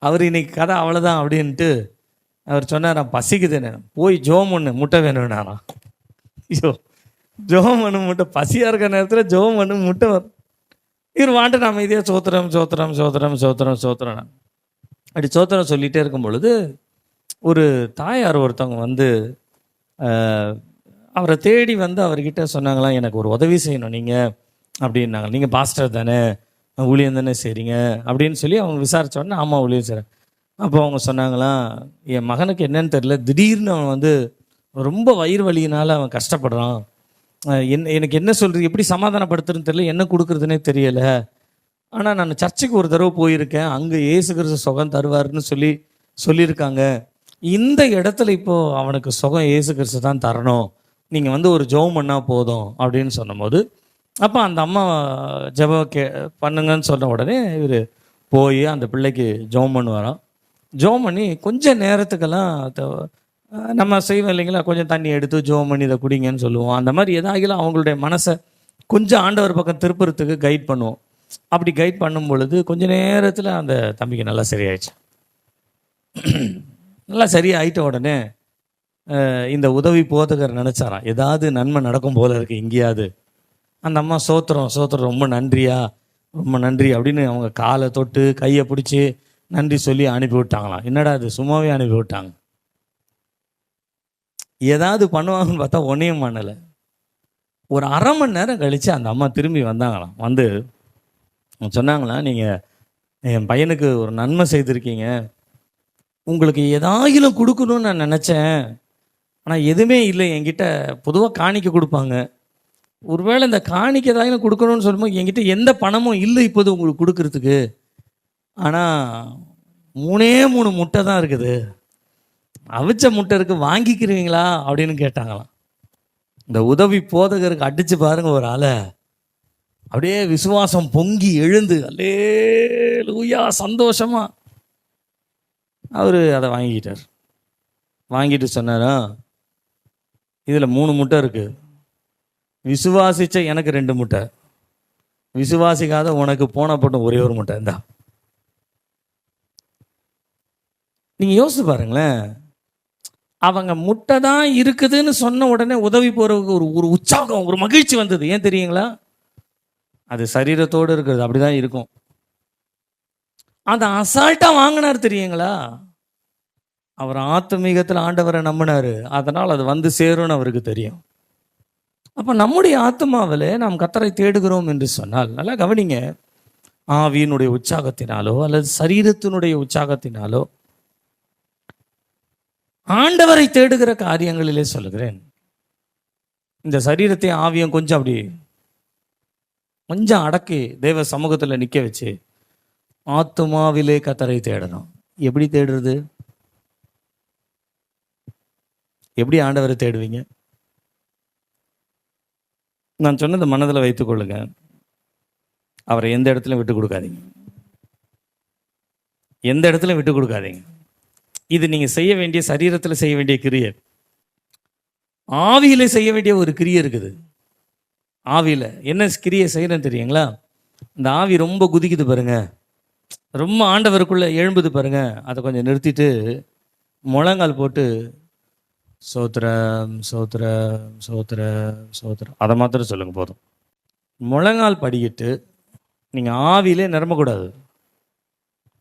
அவர் இன்னைக்கு கதை அவ்வளோதான் அப்படின்ட்டு அவர் சொன்னாராம், பசிக்குதுன்னு, போய் ஜோம் ஒன்று முட்டை வேணும்னாராம். ஐயோ, ஜோம் ஒன்று முட்டை, பசியாக இருக்கிற நேரத்தில் ஜோம் ஒன்று முட்டை வரும். இவர் வாண்டு நம்ம இதே சோத்திரம் சோத்திரம் சோத்திரம் சோத்திரம் சோத்திரம் அப்படி சோத்திரம் சொல்லிகிட்டே இருக்கும் பொழுது ஒரு தாயார் ஒருத்தவங்க வந்து அவரை தேடி வந்து அவர்கிட்ட சொன்னாங்களாம், எனக்கு ஒரு உதவி செய்யணும் நீங்கள் அப்படின்னாங்க. நீங்கள் பாஸ்டர் தானே, ஊழியம் தானே செய்கிறீங்க அப்படின்னு சொல்லி அவங்க விசாரித்த உடனே ஆமாம் ஊழியம் செய்கிறேன். அப்போ அவங்க சொன்னாங்களாம், என் மகனுக்கு என்னன்னு தெரியல, திடீர்னு அவன் வந்து ரொம்ப வயிறு வலியினால் அவன் கஷ்டப்படுறான், எனக்கு என்ன சொல்கிறது, எப்படி சமாதானப்படுத்துறதுன்னு தெரியல, என்ன கொடுக்குறதுனே தெரியலை. ஆனால் நான் சர்ச்சுக்கு ஒரு தடவை போயிருக்கேன், அங்கே இயேசு கிறிஸ்து சுகம் தருவார்னு சொல்லியிருக்காங்க. இந்த இடத்துல இப்போது அவனுக்கு சுகம் இயேசு கிறிஸ்து தான் தரணும், நீங்கள் வந்து ஒரு ஜெபம் பண்ணால் போதும் அப்படின்னு சொன்னபோது, அப்போ அந்த அம்மா ஜெபம் பண்ணுங்கன்னு சொன்ன உடனே இவர் போய் அந்த பிள்ளைக்கு ஜெபம் பண்ணுவாராம். ஜெபம் பண்ணி கொஞ்சம் நேரத்துக்கெல்லாம் நம்ம செய்வோம் இல்லைங்களா, கொஞ்சம் தண்ணி எடுத்து ஜெபம் பண்ணி இதை குடிங்கன்னு சொல்லுவோம். அந்த மாதிரி எதாகிலும் அவங்களுடைய மனசை கொஞ்சம் ஆண்டவர் பக்கம் திருப்புறத்துக்கு கைட் பண்ணுவோம். அப்படி கைட் பண்ணும் பொழுது கொஞ்சம் நேரத்தில் அந்த தம்பிக்கு நல்லா சரியாயிடுச்சு. நல்லா சரியாயிட்ட உடனே இந்த உதவி போதகர் நினச்சாராம், ஏதாவது நன்மை நடக்கும் போல இருக்குது எங்கேயாவது. அந்த அம்மா சோத்திரம் ரொம்ப நன்றியா, ரொம்ப நன்றி அப்படின்னு அவங்க காலை தொட்டு கையை பிடிச்சி நன்றி சொல்லி அனுப்பி விட்டாங்களாம். என்னடா அது, சும்மாவே அனுப்பி விட்டாங்க. ஏதாவது பண்ணுவாங்கன்னு பார்த்தா ஒன்றையும் பண்ணலை. ஒரு அரை மணி நேரம் கழித்து அந்த அம்மா திரும்பி வந்தாங்களாம். வந்து சொன்னாங்களாம், நீங்கள் என் பையனுக்கு ஒரு நன்மை செய்திருக்கீங்க, உங்களுக்கு ஏதாகிலும் கொடுக்கணும்னு நான் நினச்சேன், ஆனால் எதுவுமே இல்லை என்கிட்ட. பொதுவாக காணிக்கை கொடுப்பாங்க, ஒருவேளை இந்த காணிக்கை ஏதாகிலும் கொடுக்கணும்னு சொல்லும்போது என்கிட்ட எந்த பணமும் இல்லை இப்போது உங்களுக்கு கொடுக்கறதுக்கு, ஆனால் 3 முட்டை தான் இருக்குது, அவிச்ச முட்டை இருக்குது, வாங்கிக்கிறீங்களா அப்படின்னு கேட்டாங்களாம். இந்த உதவி போதகருக்கு அடித்து பாருங்க ஒரு ஆளை, அப்படியே விசுவாசம் பொங்கி எழுந்து அல்லேலூயா சந்தோஷமா அவர் அதை வாங்கிக்கிட்டார். வாங்கிட்டு சொன்னாரா, இதில் 3 முட்டை இருக்குது. விசுவாசிச்ச எனக்கு 2 முட்டை, விசுவாசிக்காத உனக்கு போன போட்டும் ஒரே ஒரு முட்டை இருந்தா. நீங்கள் யோசிச்சு பாருங்களேன், அவங்க முட்டை தான் இருக்குதுன்னு சொன்ன உடனே உதவி போகிறவங்க ஒரு உற்சாகம், ஒரு மகிழ்ச்சி வந்தது. ஏன் தெரியுங்களா? அது சரீரத்தோடு இருக்கிறது அப்படிதான் இருக்கும். அதை அசால்ட்டாக வாங்கினார் தெரியுங்களா? அவர் ஆத்மீகத்தில் ஆண்டவரை நம்பினார், அதனால் அது வந்து சேரும்னு அவருக்கு தெரியும். அப்போ நம்முடைய ஆத்மாவில் நாம் கர்த்தரை தேடுகிறோம் என்று சொன்னால், நல்லா கவனிங்க, ஆவியினுடைய உற்சாகத்தினாலோ அல்லது சரீரத்தினுடைய உற்சாகத்தினாலோ ஆண்டவரை தேடுகிற காரியங்களிலே சொல்லுகிறேன். இந்த சரீரத்தை ஆவியம் கொஞ்சம் அடக்கி தேவ சமூகத்தில் நிற்க வச்சு ஆத்மாவிலே கர்த்தரை தேடணும். எப்படி தேடுறது? எப்படி ஆண்டவரை தேடுவீங்க? நான் சொன்னது மனதில் வைத்துக் கொள்ளுங்க. அவரை எந்த இடத்துலையும் விட்டு கொடுக்காதீங்க, எந்த இடத்துலையும் விட்டு கொடுக்காதீங்க. இது நீங்கள் செய்ய வேண்டிய, சரீரத்தில் செய்ய வேண்டிய கிரியை. ஆவியில் செய்ய வேண்டிய ஒரு கிரியை இருக்குது. ஆவியில் என்ன கிரியை செய்யணும்னு தெரியுங்களா? இந்த ஆவி ரொம்ப குதிக்குது பாருங்க, ரொம்ப ஆண்டவருக்குள்ளே எழும்புது பாருங்க, அதை கொஞ்சம் நிறுத்திட்டு முழங்கால் போட்டு சோத்திரம் சோத்திரம் சோத்திரம் சோத்திரம் அதை மாத்திரம் சொல்லுங்க போதும். முழங்கால் படிக்கிட்டு நீங்கள் ஆவியிலே நிரம்பக்கூடாது.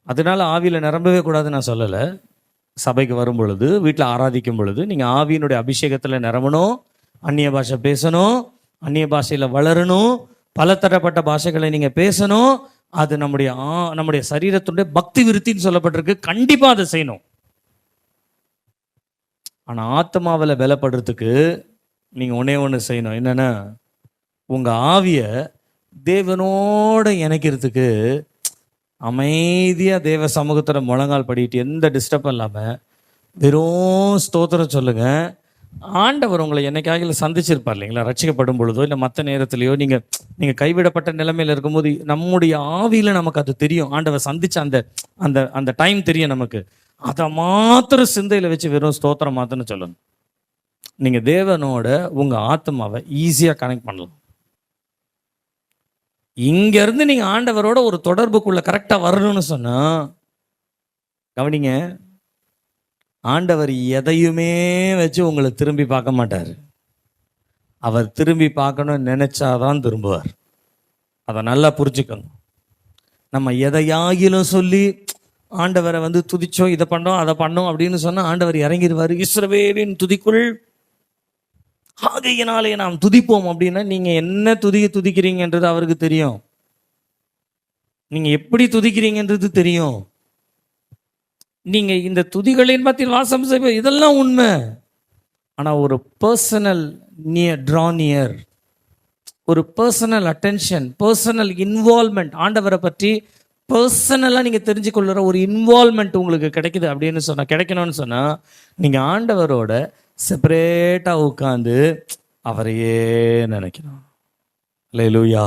அதனால ஆவியில் நிரம்பவே கூடாதுன்னு நான் சொல்லலை. சபைக்கு வரும் பொழுது, வீட்டில் ஆராதிக்கும் பொழுது நீங்கள் ஆவியினுடைய அபிஷேகத்தில் நிரம்பணும், அந்நிய பாஷை பேசணும், அந்நிய பாஷையில் வளரணும், பலதரப்பட்ட பாஷைகளை நீங்கள் பேசணும். அது நம்முடைய சரீரத்துடைய பக்தி விருத்தின்னு சொல்லப்பட்டிருக்கு. கண்டிப்பாக அதை செய்யணும். ஆனால் ஆத்மாவில் பலப்படுறதுக்கு நீங்கள் ஒன்று செய்யணும். என்னென்னா, உங்கள் ஆவியை தேவனோடு இணைக்கிறதுக்கு அமைதியாக தேவ சமூகத்தில் முழங்கால் படிக்கிட்டு எந்த டிஸ்டர்பும் இல்லாமல் வெறும் ஸ்தோத்திரம் சொல்லுங்கள். ஆண்டவர் உங்களை என்னைக்காக சந்திச்சிருப்பார் இல்லைங்களா? ரட்சிக்கப்படும் பொழுதோ இல்லை மற்ற நேரத்துலையோ நீங்கள் கைவிடப்பட்ட நிலைமையில் இருக்கும்போது நம்முடைய ஆவியில் நமக்கு அது தெரியும். ஆண்டவர் சந்திச்ச அந்த டைம் தெரியும் நமக்கு. அதை மாத்திரம் சிந்தையில் வச்சு வெறும் ஸ்தோத்திரம் மாத்திரம் சொல்லணும். நீங்கள் தேவனோட உங்கள் ஆத்மாவை ஈஸியாக கனெக்ட் பண்ணலாம். இங்கேருந்து நீங்கள் ஆண்டவரோட ஒரு தொடர்புக்குள்ளே கரெக்டாக வரணும்னு சொன்னால், கவனிங்க, ஆண்டவர் எதையுமே வச்சு உங்களை திரும்பி பார்க்க மாட்டார். அவர் திரும்பி பார்க்கணும்னு நினைச்சாதான் திரும்புவார். அதை நல்லா புரிஞ்சுக்கோங்க. நம்ம எதையாகிலும் சொல்லி ஆண்டவரை துதிச்சோம், இதை பண்ணோம் அதை பண்ணோம் அப்படின்னு சொன்னால் ஆண்டவர் இறங்கிடுவார். இஸ்ரவேலின் துதிக்குள் ஆகையினாலே நாம் துதிப்போம் அப்படின்னா நீங்கள் என்ன துதிக்கிறீங்கன்றது அவருக்கு தெரியும். நீங்கள் எப்படி துதிக்கிறீங்கன்றது தெரியும். நீங்கள் இந்த துதிகளின் மத்தியில் வாசம் செய்ய இதெல்லாம் உண்மை. ஆனால் ஒரு பர்சனல் நியர், ஒரு பர்சனல் அட்டென்ஷன், பர்சனல் இன்வால்மெண்ட், ஆண்டவரை பற்றி பர்சனலாக நீங்கள் தெரிஞ்சுக்கொள்ளுற ஒரு இன்வால்மெண்ட் உங்களுக்கு கிடைக்குது அப்படின்னு சொன்னால், கிடைக்கணும்னு சொன்னால் நீங்கள் ஆண்டவரோட செப்பரேட்டாக உட்காந்து அவரையே நினைக்கணும். அல்லேலூயா.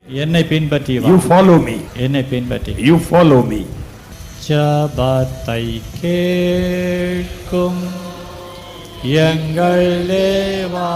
என்னை பின்பற்றி வா. You follow me. என்னை பின்பற்றி You follow me. ஜபத்தை கேட்கும் எங்கள் தேவா.